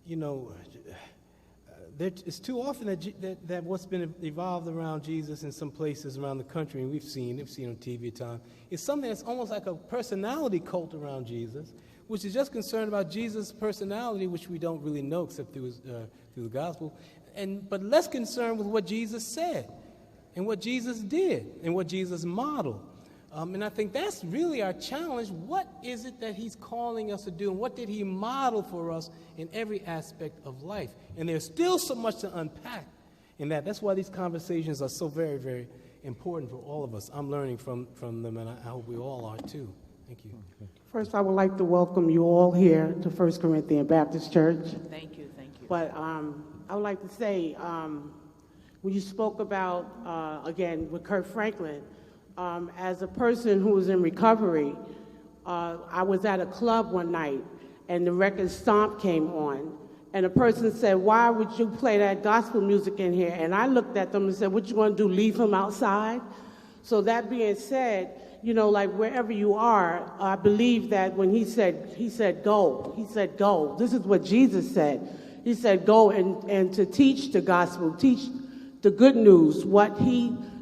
you know, it's too often that what's been evolved around Jesus in some places around the country, and we've seen on TV at times, is something that's almost like a personality cult around Jesus, which is just concerned about Jesus' personality, which we don't really know except through the gospel, but less concerned with what Jesus said and what Jesus did and what Jesus modeled. And I think that's really our challenge. What is it that he's calling us to do, and what did he model for us in every aspect of life? And there's still so much to unpack in that. That's why these conversations are so very, very important for all of us. I'm learning from them, and I hope we all are too. Thank you. First, I would like to welcome you all here to 1 Corinthian Baptist Church. Thank you. But I would like to say, when you spoke about, again, with Kirk Franklin, as a person who was in recovery, I was at a club one night, and the record Stomp came on, and a person said, "Why would you play that gospel music in here?" And I looked at them and said, "What you gonna do, leave him outside?" So that being said, you know, like wherever you are, I believe that when he said go, he said go. This is what Jesus said. He said go and to teach the gospel, teach the good news,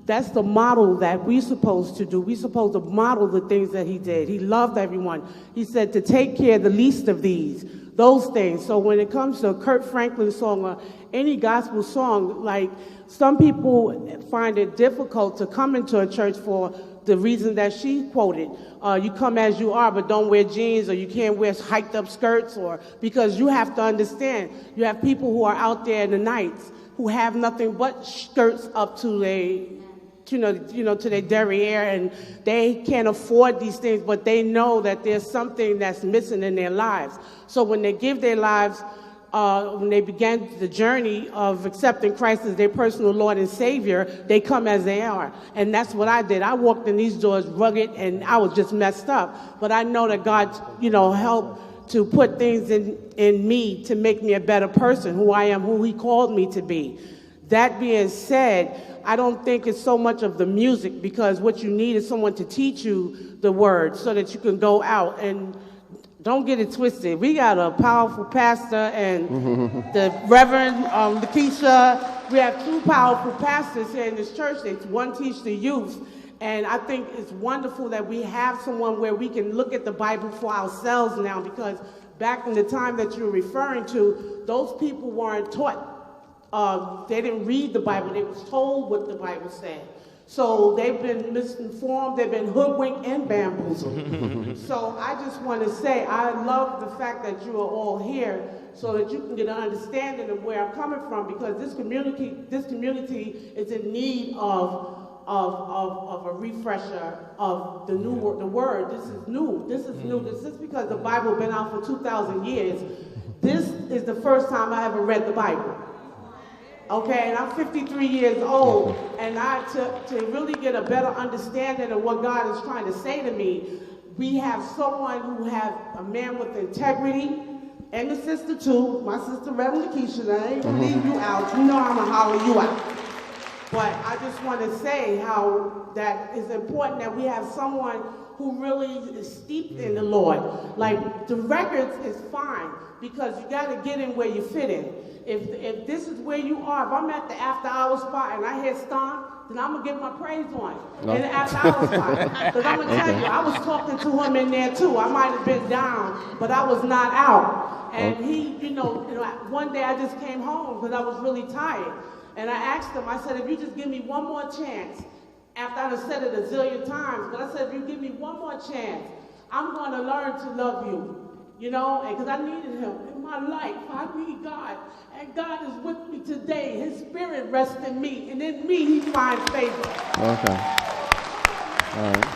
that's the model that we're supposed to do. We're supposed to model the things that he did. He loved everyone. He said to take care of the least of those things. So when it comes to a Kirk Franklin song or any gospel song, like some people find it difficult to come into a church for the reason that she quoted. You come as you are, but don't wear jeans, or you can't wear hiked up skirts, or because you have to understand, you have people who are out there in the nights who have nothing but skirts up to to their derriere, and they can't afford these things, but they know that there's something that's missing in their lives. So when they give their lives, when they began the journey of accepting Christ as their personal Lord and Savior, they come as they are. And that's what I did. I walked in these doors rugged, and I was just messed up. But I know that God, helped to put things in me to make me a better person, who I am, who he called me to be. That being said, I don't think it's so much of the music, because what you need is someone to teach you the word so that you can go out. And don't get it twisted. We got a powerful pastor and the Reverend Lakeisha. We have two powerful pastors here in this church. One teach the youth. And I think it's wonderful that we have someone where we can look at the Bible for ourselves now, because back in the time that you're referring to, those people weren't taught. They didn't read the Bible. They was told what the Bible said. So they've been misinformed, they've been hoodwinked and bamboozled. So I just want to say, I love the fact that you are all here so that you can get an understanding of where I'm coming from, because this community is in need of a refresher of the word. This is new. This is because the Bible been out for 2,000 years. This is the first time I ever read the Bible. Okay, and I'm 53 years old, and to really get a better understanding of what God is trying to say to me, we have someone who has a man with integrity, and the sister too, my sister Reverend Lakeisha. I ain't gonna leave you out. You know I'm gonna holler you out. But I just want to say how that is important that we have someone who really is steeped in the Lord. Like, the records is fine, because you got to get in where you fit in. If this is where you are, if I'm at the after-hour spot and I hear Stomp, then I'm going to get my praise on in the after-hour spot. Because I'm going to tell you, I was talking to him in there too. I might have been down, but I was not out. And he, one day I just came home because I was really tired. And I asked him, I said, if you just give me one more chance, after I've said it a zillion times, but I said, if you give me one more chance, I'm going to learn to love you. Because I needed him in my life. I need God. And God is with me today. His spirit rests in me. And in me, he finds favor. Okay. All right.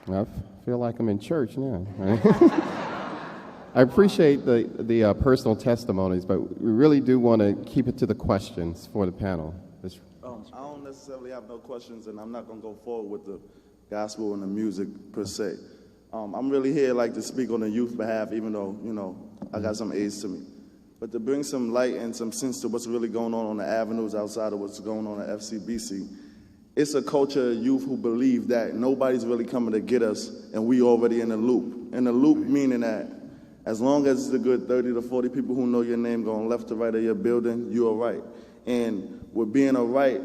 I feel like I'm in church now. I appreciate the personal testimonies, but we really do want to keep it to the questions for the panel. I don't necessarily have no questions, and I'm not going to go forward with the gospel and the music per se. I'm really here to speak on the youth behalf, even though, I got some age to me. But to bring some light and some sense to what's really going on the avenues outside of what's going on at FCBC, it's a culture of youth who believe that nobody's really coming to get us, and we already in the loop. In the loop meaning that as long as it's a good 30 to 40 people who know your name going left to right of your building, you're all right. And with being all right,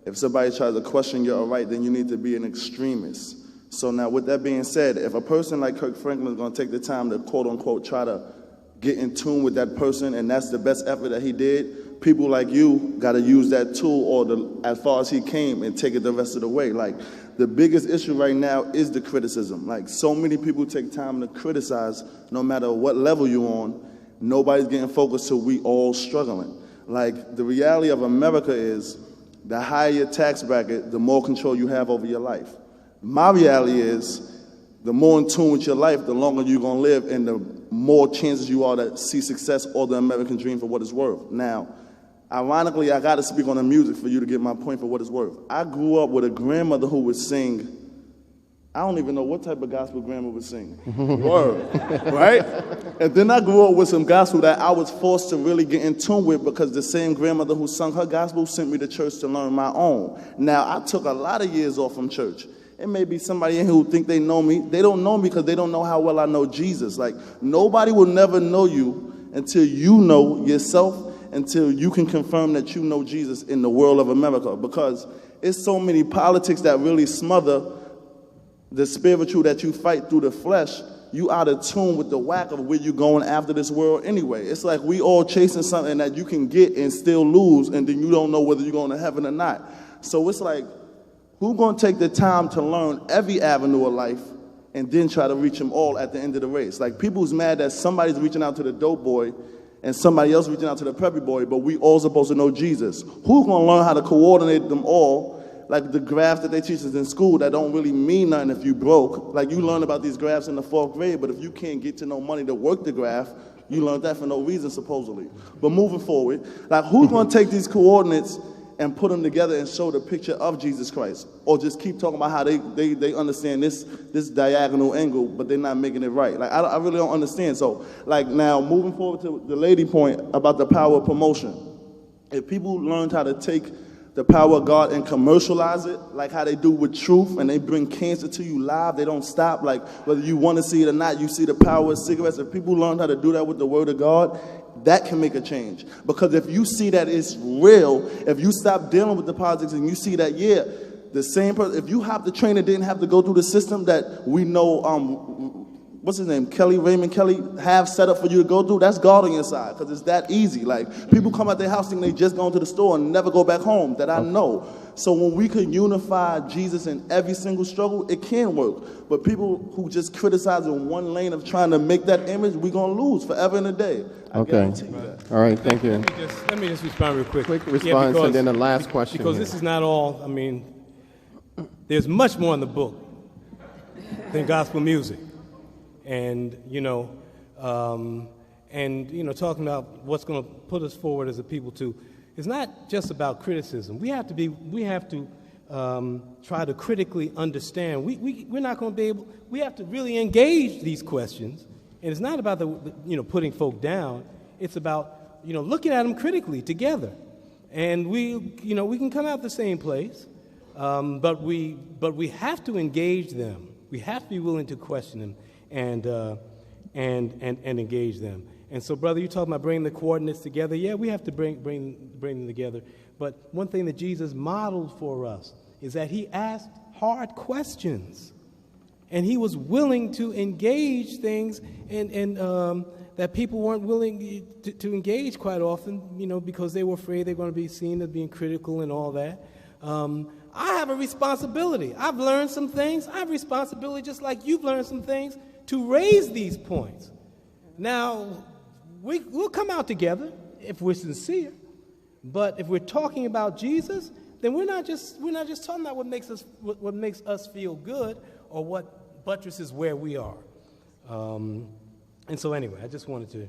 if somebody tries to question you're all right, then you need to be an extremist. So now with that being said, if a person like Kirk Franklin is going to take the time to quote unquote try to get in tune with that person, and that's the best effort that he did, people like you got to use that tool or as far as he came and take it the rest of the way. The biggest issue right now is the criticism. So many people take time to criticize no matter what level you're on. Nobody's getting focused, so we all struggling. The reality of America is the higher your tax bracket, the more control you have over your life. My reality is the more in tune with your life, the longer you're going to live, and more chances you are to see success or the American dream for what it's worth. Now, ironically, I got to speak on the music for you to get my point for what it's worth. I grew up with a grandmother who would sing. I don't even know what type of gospel grandma would sing. Word, right? And then I grew up with some gospel that I was forced to really get in tune with because the same grandmother who sung her gospel sent me to church to learn my own. Now, I took a lot of years off from church. It may be somebody in here who think they know me. They don't know me because they don't know how well I know Jesus. Like, nobody will never know you until you know yourself, until you can confirm that you know Jesus in the world of America, because it's so many politics that really smother the spiritual that you fight through the flesh. You out of tune with the whack of where you're going after this world anyway. It's like we all chasing something that you can get and still lose, and then you don't know whether you're going to heaven or not. So it's like, who's going to take the time to learn every avenue of life and then try to reach them all at the end of the race? Like, people's mad that somebody's reaching out to the dope boy and somebody else reaching out to the preppy boy, but we all supposed to know Jesus. Who's going to learn how to coordinate them all? Like the graphs that they teach us in school that don't really mean nothing if you broke. Like, you learn about these graphs in the 4th grade, but if you can't get to no money to work the graph, you learned that for no reason, supposedly. But moving forward, like, who's going to take these coordinates and put them together and show the picture of Jesus Christ? Or just keep talking about how they understand this diagonal angle, but they're not making it right. Like, I really don't understand. So, like, now, moving forward to the lady point about the power of promotion. If people learned how to take the power of God and commercialize it, like how they do with truth, and they bring cancer to you live, they don't stop. Like, whether you want to see it or not, you see the power of cigarettes. If people learn how to do that with the word of God, that can make a change. Because if you see that it's real, if you stop dealing with the politics and you see that, yeah, the same person, if you have the train that didn't have to go through the system that we know, what's his name, Raymond Kelly, have set up for you to go through, that's God on your side, because it's that easy. Like, people come out their house thinking they just go to the store and never go back home, that I know. So when we could unify Jesus in every single struggle, it can work. But people who just criticize in one lane of trying to make that image, we're going to lose forever and a day. I guarantee you that. All right, thank you. Let me just respond real quick. Quick response, because, and then the last question. Because this is not all, I mean, there's much more in the book than gospel music. And, talking about what's going to put us forward as a people too, it's not just about criticism. We have to try to critically understand. We're not going to be able, we have to really engage these questions. And it's not about putting folk down. It's about, looking at them critically together. And we can come out the same place, but we have to engage them. We have to be willing to question them and engage them. And so, brother, you're talking about bringing the coordinates together. Yeah, we have to bring them together. But one thing that Jesus modeled for us is that he asked hard questions. And he was willing to engage things and that people weren't willing to engage quite often, because they were afraid they're going to be seen as being critical and all that. I have a responsibility. I've learned some things. I have a responsibility, just like you've learned some things, to raise these points. Now, we'll come out together if we're sincere. But if we're talking about Jesus, then we're not just talking about what makes us feel good or what buttresses where we are. And so anyway, I just wanted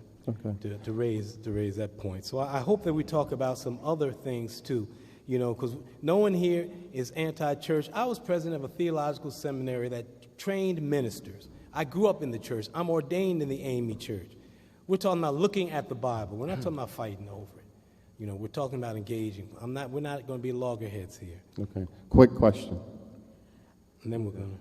to raise that point. So I hope that we talk about some other things too, because no one here is anti-church. I was president of a theological seminary that trained ministers. I grew up in the church. I'm ordained in the AME Church. We're talking about looking at the Bible. We're not talking about fighting over it. We're talking about engaging. We're not going to be loggerheads here. Okay. Quick question. And then we're going to.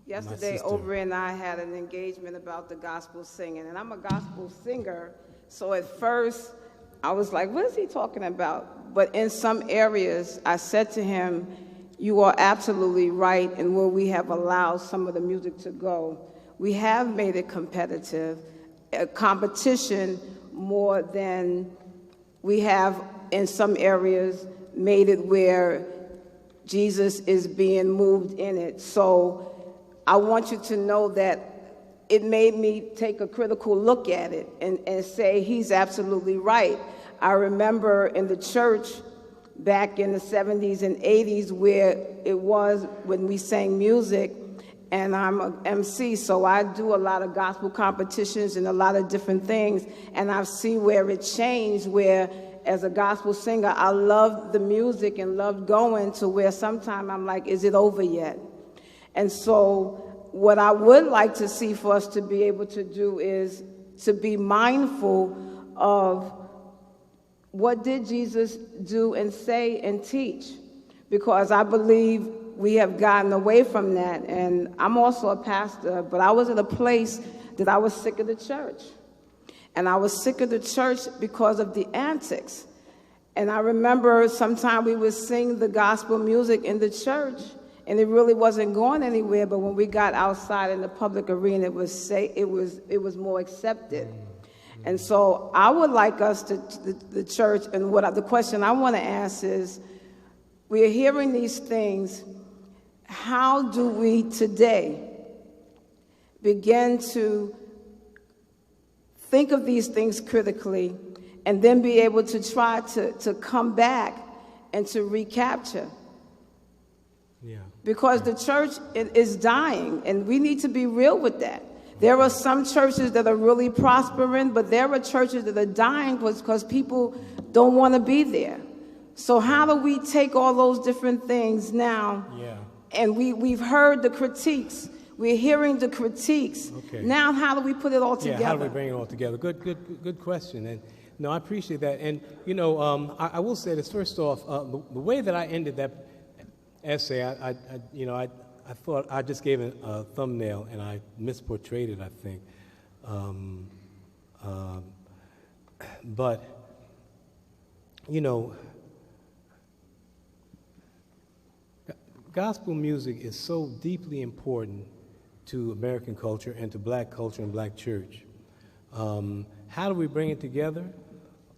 Yesterday, Obery and I had an engagement about the gospel singing, and I'm a gospel singer, so at first I was like, what is he talking about? But in some areas, I said to him, you are absolutely right in where we have allowed some of the music to go. We have made it competitive, a competition more than we have in some areas made it where Jesus is being moved in it. So I want you to know that it made me take a critical look at it and say he's absolutely right. I remember in the church back in the 70s and 80s where it was when we sang music and I'm an MC, so I do a lot of gospel competitions and a lot of different things, and I see where it changed, where as a gospel singer, I loved the music and loved going to where sometimes I'm like, is it over yet? And so what I would like to see for us to be able to do is to be mindful of what did Jesus do and say and teach, because I believe we have gotten away from that. And I'm also a pastor, but I was at a place that I was sick of the church. And I was sick of the church because of the antics. And I remember sometime we would sing the gospel music in the church, and it really wasn't going anywhere. But when we got outside in the public arena, it was more accepted. And so I would like us to the church, and the question I want to ask is, we are hearing these things. How do we today begin to think of these things critically and then be able to try to come back and to recapture? Yeah. Because the church is dying, and we need to be real with that. There are some churches that are really prospering, but there are churches that are dying because people don't want to be there. So how do we take all those different things now? Yeah. And we've heard the critiques. We're hearing the critiques. Okay. Now how do we put it all together? Yeah, how do we bring it all together? Good question. And no, I appreciate that. And, you know, I will say this. First off, the way that I ended that essay, I thought I just gave it a thumbnail, and I misportrayed it, I think. But, you know, gospel music is so deeply important to American culture and to black culture and black church. How do we bring it together?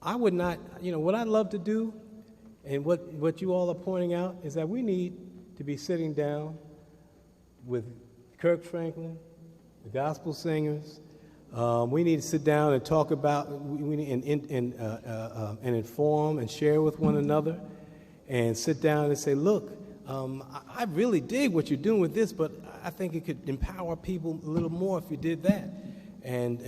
I would not, you know, what I'd love to do, and what you all are pointing out, is that we need to be sitting down with Kirk Franklin, the gospel singers. We need to sit down and talk about, and inform and share with one another, and sit down and say, look, I really dig what you're doing with this, but I think it could empower people a little more if you did that. And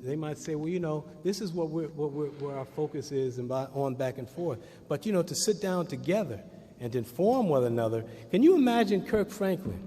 they might say, well, you know, this is where our focus is, and on back and forth. But, you know, to sit down together and to inform one another. Can you imagine Kirk Franklin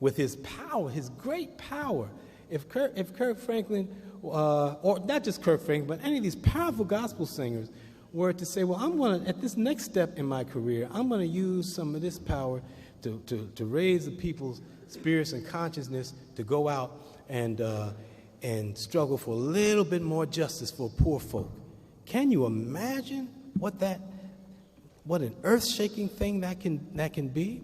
with his power, his great power? If Kirk Franklin, or not just Kirk Franklin, but any of these powerful gospel singers were to say, well, I'm going to, at this next step in my career, I'm going to use some of this power to raise the people's spirits and consciousness to go out and struggle for a little bit more justice for poor folk. Can you imagine what an earth-shaking thing that can be?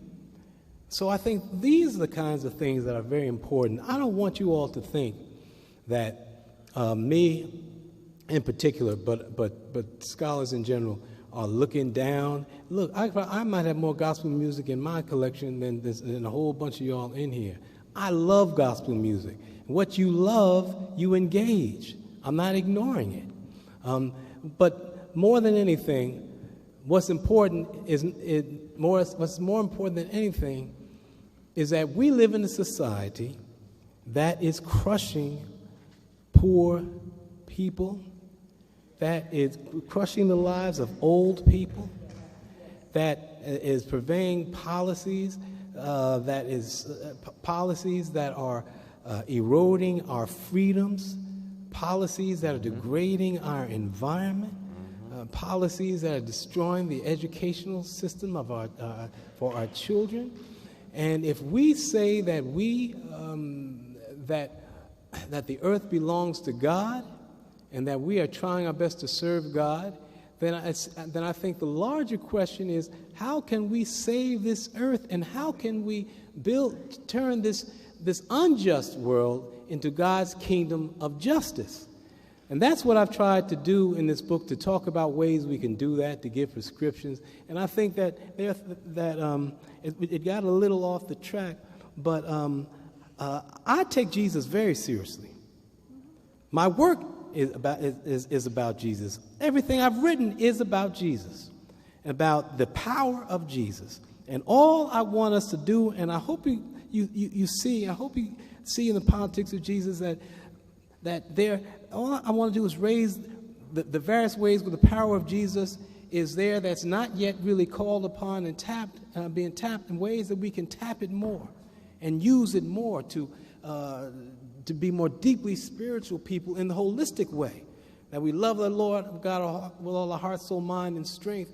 So I think these are the kinds of things that are very important. I don't want you all to think that me in particular, but scholars in general, are looking down. Look, I might have more gospel music in my collection than a whole bunch of y'all in here. I love gospel music. What you love, you engage. I'm not ignoring it. But more than anything, what's more important than anything is that we live in a society that is crushing poor people, that is crushing the lives of old people, that is purveying policies policies that are eroding our freedoms, policies that are degrading our environment, policies that are destroying the educational system of for our children. And if we say that that the earth belongs to God, and that we are trying our best to serve God, then I think the larger question is, how can we save this earth, and how can we turn this unjust world into God's kingdom of justice? And that's what I've tried to do in this book, to talk about ways we can do that, to give prescriptions. And I think that it got a little off the track, but I take Jesus very seriously. My work is about Jesus. Everything I've written is about Jesus, about the power of Jesus. And all I want us to do, and I hope you see, I hope you see in the politics of Jesus that there, all I want to do is raise the various ways where the power of Jesus is there that's not yet really called upon and tapped, being tapped in ways that we can tap it more and use it more to be more deeply spiritual people in the holistic way. That we love the Lord God with all our heart, soul, mind, and strength,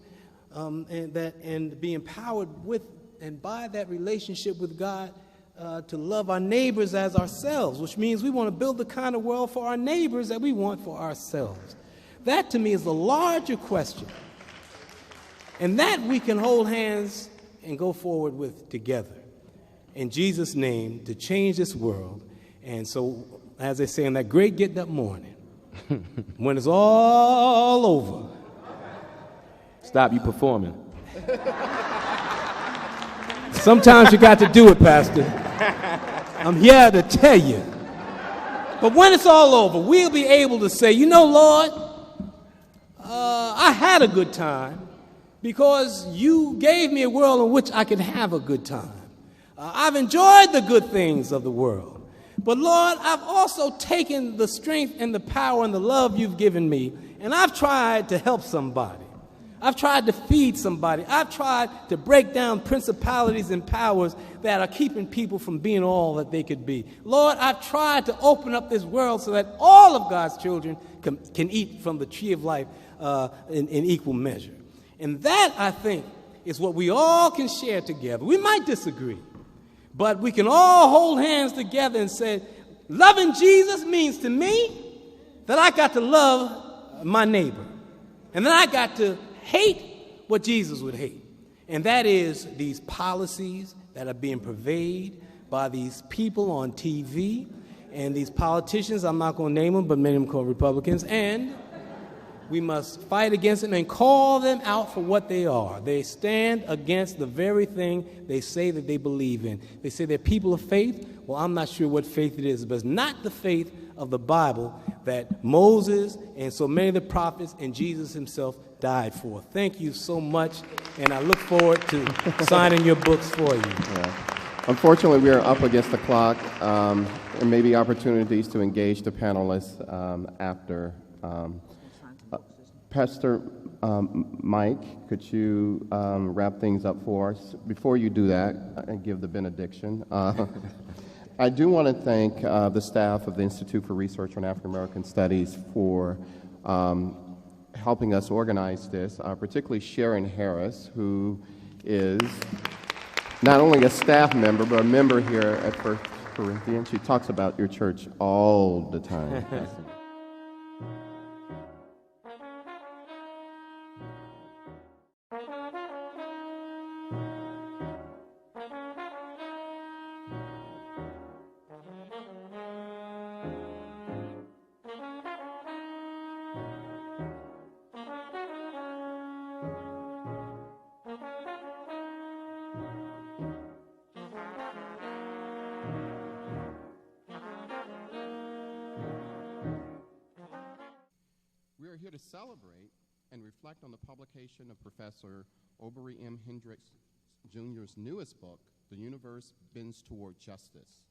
and be empowered with and by that relationship with God to love our neighbors as ourselves, which means we want to build the kind of world for our neighbors that we want for ourselves. That, to me, is the larger question. And that we can hold hands and go forward with together in Jesus' name to change this world. And so, as they say in that great getting up morning, when it's all over, stop you performing. Sometimes you got to do it, Pastor. I'm here to tell you. But when it's all over, we'll be able to say, you know, Lord, I had a good time because you gave me a world in which I could have a good time. I've enjoyed the good things of the world. But Lord, I've also taken the strength and the power and the love you've given me, and I've tried to help somebody. I've tried to feed somebody. I've tried to break down principalities and powers that are keeping people from being all that they could be. Lord, I've tried to open up this world so that all of God's children can eat from the tree of life in equal measure. And that, I think, is what we all can share together. We might disagree, but we can all hold hands together and say, loving Jesus means to me that I got to love my neighbor. And then I got to hate what Jesus would hate. And that is these policies that are being purveyed by these people on TV and these politicians, I'm not going to name them, but many of them called Republicans, and we must fight against them and call them out for what they are. They stand against the very thing they say that they believe in. They say they're people of faith. Well, I'm not sure what faith it is, but it's not the faith of the Bible that Moses and so many of the prophets and Jesus himself died for. Thank you so much, and I look forward to signing your books for you. Yeah. Unfortunately, we are up against the clock. There may be opportunities to engage the panelists after. Pastor Mike, could you wrap things up for us? Before you do that, and give the benediction. I do want to thank the staff of the Institute for Research on African American Studies for helping us organize this, particularly Sharon Harris, who is not only a staff member, but a member here at First Corinthians. She talks about your church all the time. We are here to celebrate and reflect on the publication of Professor Obery M. Hendricks Jr.'s newest book, The Universe Bends Toward Justice.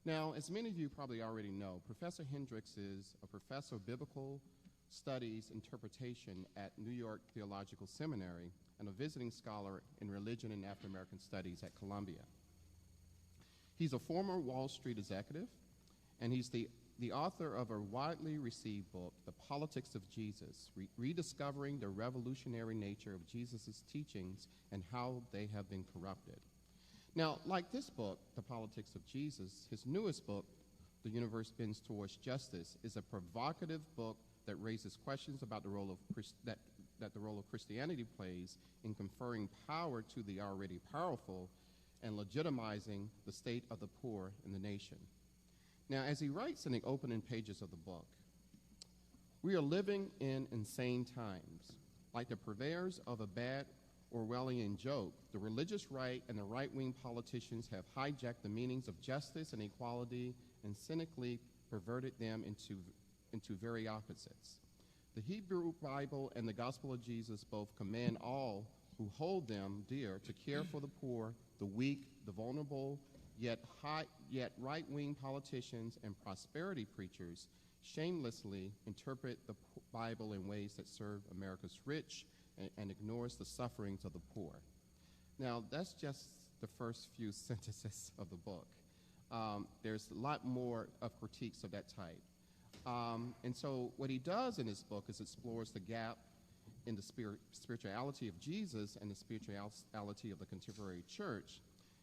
Now, as many of you probably already know, Professor Hendricks is a professor of biblical studies interpretation at New York Theological Seminary and a visiting scholar in religion and African American studies at Columbia. He's a former Wall Street executive, and he's the author of a widely received book, The Politics of Jesus, Rediscovering the Revolutionary Nature of Jesus' Teachings and How They Have Been Corrupted. Now, like this book, The Politics of Jesus, his newest book, The Universe Bends Towards Justice, is a provocative book that raises questions about the role of that the role of Christianity plays in conferring power to the already powerful and legitimizing the state of the poor in the nation. Now, as he writes in the opening pages of the book, we are living in insane times. Like the purveyors of a bad Orwellian joke, the religious right and the right-wing politicians have hijacked the meanings of justice and equality and cynically perverted them into very opposites. The Hebrew Bible and the Gospel of Jesus both command all who hold them dear to care for the poor, the weak, the vulnerable, yet right-wing politicians and prosperity preachers shamelessly interpret the Bible in ways that serve America's rich and ignores the sufferings of the poor. Now, that's just the first few sentences of the book. There's a lot more of critiques of that type. And so what he does in his book is explores the gap in the spirituality of Jesus and the spirituality of the contemporary church.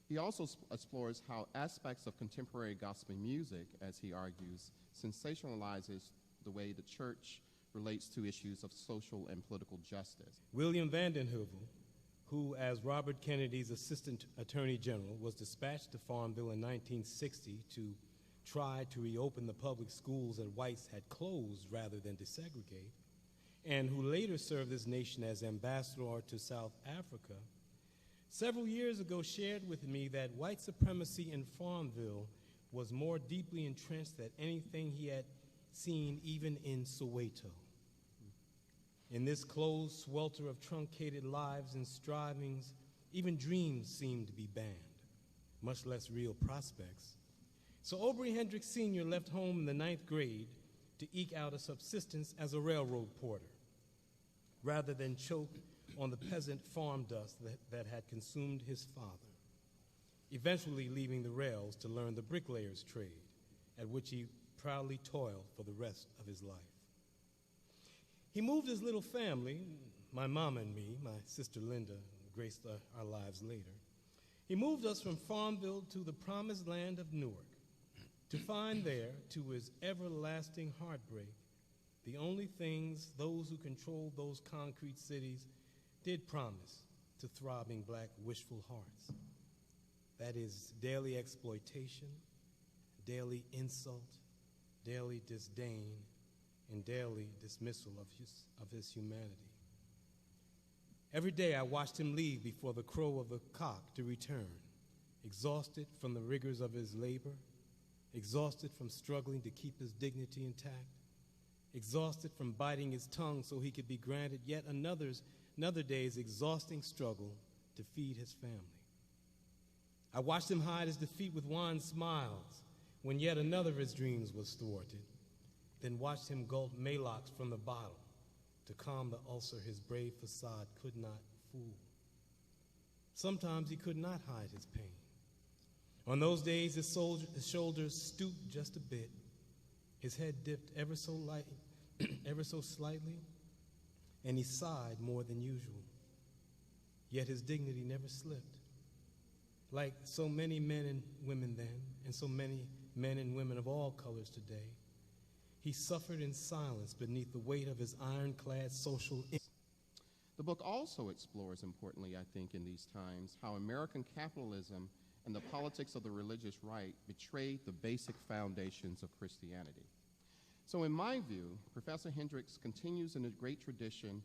He also explores how aspects of contemporary gospel music, as he argues, sensationalizes the way the church relates to issues of social and political justice. William Vanden Heuvel, who, as Robert Kennedy's Assistant Attorney General, was dispatched to Farmville in 1960 to try to reopen the public schools that whites had closed rather than desegregate, and who later served this nation as ambassador to South Africa, several years ago shared with me that white supremacy in Farmville was more deeply entrenched than anything he had seen even in Soweto. In this closed swelter of truncated lives and strivings, even dreams seemed to be banned, much less real prospects. So Obery Hendricks Sr. left home in the 9th grade to eke out a subsistence as a railroad porter, rather than choke on the peasant farm dust that had consumed his father, eventually leaving the rails to learn the bricklayer's trade, at which he proudly toiled for the rest of his life. He moved his little family, my mom and me, my sister Linda graced our lives later. He moved us from Farmville to the promised land of Newark, to find there, to his everlasting heartbreak, the only things those who controlled those concrete cities did promise to throbbing black wishful hearts. That is daily exploitation, daily insult, daily disdain, and daily dismissal of his humanity. Every day I watched him leave before the crow of the cock to return, exhausted from the rigors of his labor, exhausted from struggling to keep his dignity intact, exhausted from biting his tongue so he could be granted yet another day's exhausting struggle to feed his family. I watched him hide his defeat with wan smiles when yet another of his dreams was thwarted, then watched him gulp Maalox from the bottle to calm the ulcer his brave facade could not fool. Sometimes he could not hide his pain. On those days, his shoulders stooped just a bit, his head dipped ever so slightly, and he sighed more than usual. Yet his dignity never slipped. Like so many men and women then, and so many men and women of all colors today, he suffered in silence beneath the weight of his ironclad social. The book also explores, importantly, I think, in these times, how American capitalism and the politics of the religious right betrayed the basic foundations of Christianity. So in my view, Professor Hendricks continues in a great tradition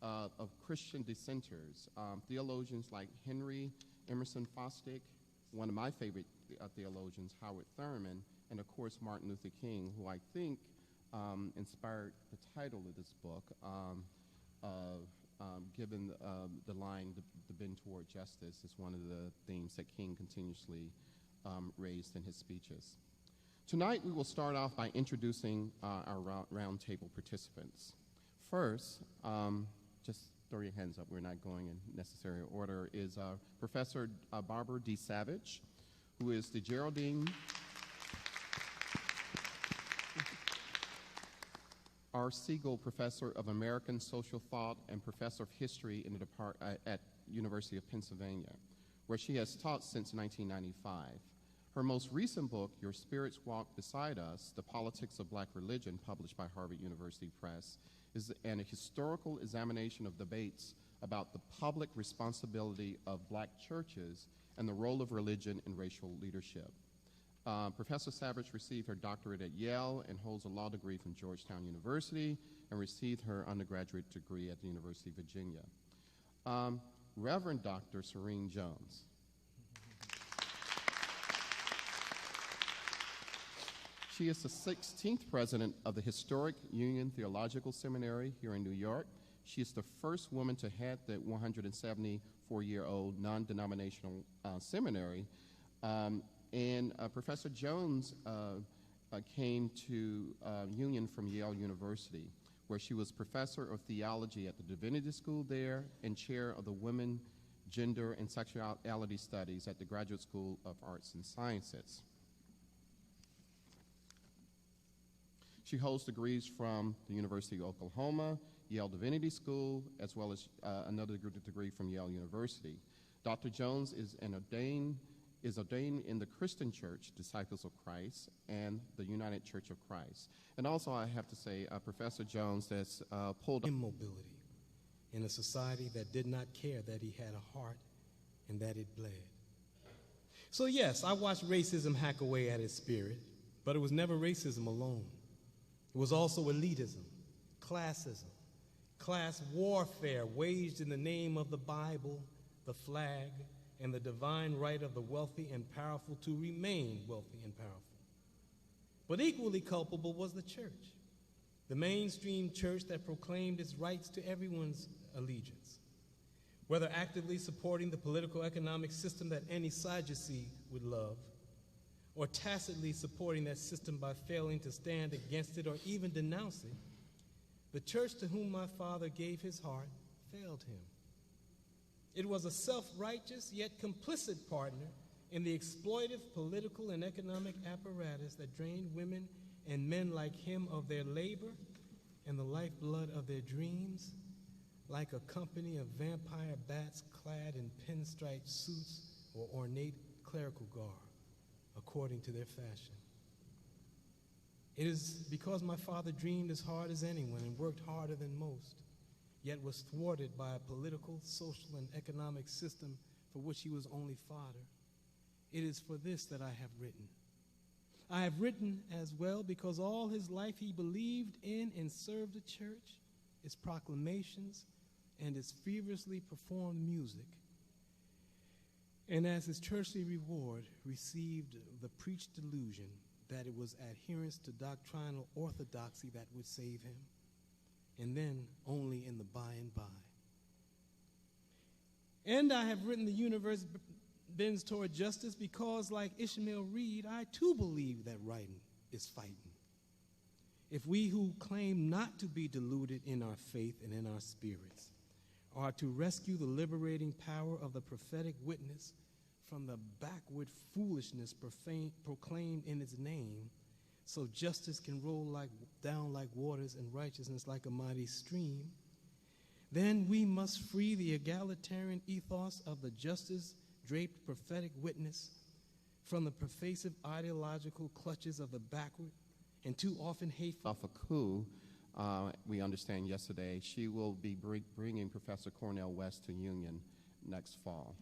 of Christian dissenters, theologians like Henry Emerson Fosdick, one of my favorite theologians, Howard Thurman, and of course Martin Luther King, who I think inspired the title of this book, given the line, the bend toward justice is one of the themes that King continuously raised in his speeches. Tonight, we will start off by introducing our roundtable participants. First, just throw your hands up, we're not going in necessary order, is Professor Barbara D. Savage, who is the Geraldine R. Siegel Professor of American Social Thought and Professor of History in the at University of Pennsylvania, where she has taught since 1995. Her most recent book, Your Spirits Walk Beside Us, The Politics of Black Religion, published by Harvard University Press, is a historical examination of debates about the public responsibility of black churches and the role of religion in racial leadership. Professor Savage received her doctorate at Yale and holds a law degree from Georgetown University and received her undergraduate degree at the University of Virginia. Reverend Dr. Serene Jones. She is the 16th president of the historic Union Theological Seminary here in New York. She is the first woman to head the 174-year-old non-denominational seminary, And Professor Jones came to Union from Yale University, where she was professor of theology at the Divinity School there and chair of the Women, Gender, and Sexuality Studies at the Graduate School of Arts and Sciences. She holds degrees from the University of Oklahoma, Yale Divinity School, as well as another degree from Yale University. Dr. Jones is ordained in the Christian Church, Disciples of Christ, and the United Church of Christ. And also, I have to say, Professor Jones has pulled immobility in a society that did not care that he had a heart and that it bled. So yes, I watched racism hack away at his spirit, but it was never racism alone. It was also elitism, classism, class warfare waged in the name of the Bible, the flag, and the divine right of the wealthy and powerful to remain wealthy and powerful. But equally culpable was the church, the mainstream church that proclaimed its rights to everyone's allegiance, whether actively supporting the political economic system that any Sadducee would love, or tacitly supporting that system by failing to stand against it or even denounce it. The church to whom my father gave his heart failed him. It was a self-righteous yet complicit partner in the exploitive political and economic apparatus that drained women and men like him of their labor and the lifeblood of their dreams, like a company of vampire bats clad in pinstripe suits or ornate clerical garb, according to their fashion. It is because my father dreamed as hard as anyone and worked harder than most, yet was thwarted by a political, social, and economic system for which he was only fodder. It is for this that I have written. I have written as well because all his life he believed in and served the church, its proclamations, and its feverishly performed music. And as his churchly reward, received the preached delusion that it was adherence to doctrinal orthodoxy that would save him, and then only in the by and by. And I have written the universe bends toward justice because, like Ishmael Reed, I too believe that writing is fighting. If we who claim not to be deluded in our faith and in our spirits are to rescue the liberating power of the prophetic witness from the backward foolishness proclaimed in its name, so justice can roll down like waters and righteousness like a mighty stream, then we must free the egalitarian ethos of the justice-draped prophetic witness from the pervasive ideological clutches of the backward and too often hateful. Off a coup, we understand yesterday, she will be bringing Professor Cornell West to Union next fall.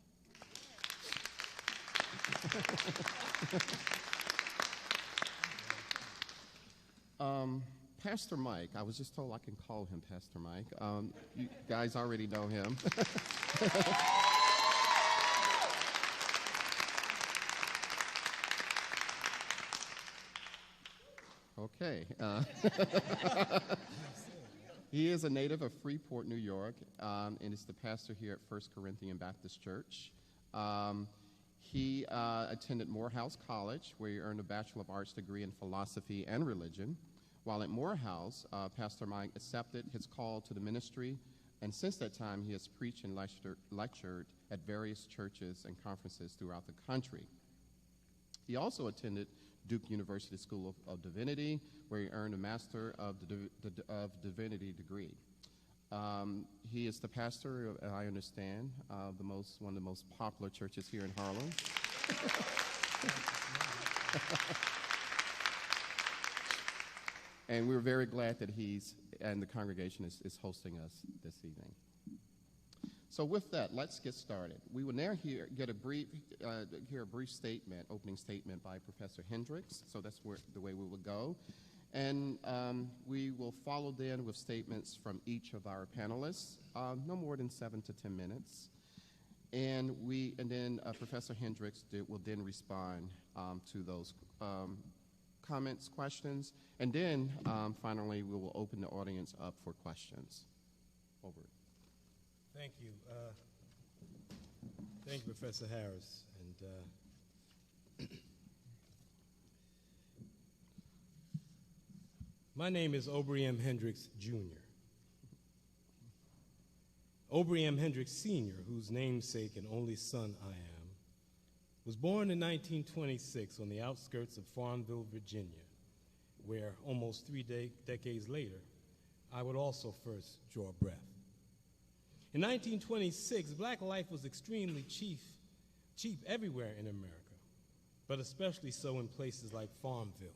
Pastor Mike, I was just told I can call him Pastor Mike. You guys already know him. Okay. He is a native of Freeport, New York, and is the pastor here at First Corinthian Baptist Church. He attended Morehouse College, where he earned a Bachelor of Arts degree in philosophy and religion. While at Morehouse, Pastor Mike accepted his call to the ministry, and since that time, he has preached and lectured at various churches and conferences throughout the country. He also attended Duke University School of Divinity, where he earned a Master of Divinity degree. He is the pastor, I understand, one of the most popular churches here in Harlem. And we're very glad that and the congregation is hosting us this evening. So with that, let's get started. We will now hear a brief statement, opening statement by Professor Hendricks. So that's the way we will go. And we will follow then with statements from each of our panelists, no more than 7 to 10 minutes. And then Professor Hendricks will then respond to those comments, questions, and then finally we will open the audience up for questions. Over. Thank you. Thank you, Professor Harris. And My name is Obery M. Hendricks, Jr. Obery M. Hendricks, Sr., whose namesake and only son I am, was born in 1926 on the outskirts of Farmville, Virginia, where almost three decades later, I would also first draw breath. In 1926, black life was extremely cheap everywhere in America, but especially so in places like Farmville.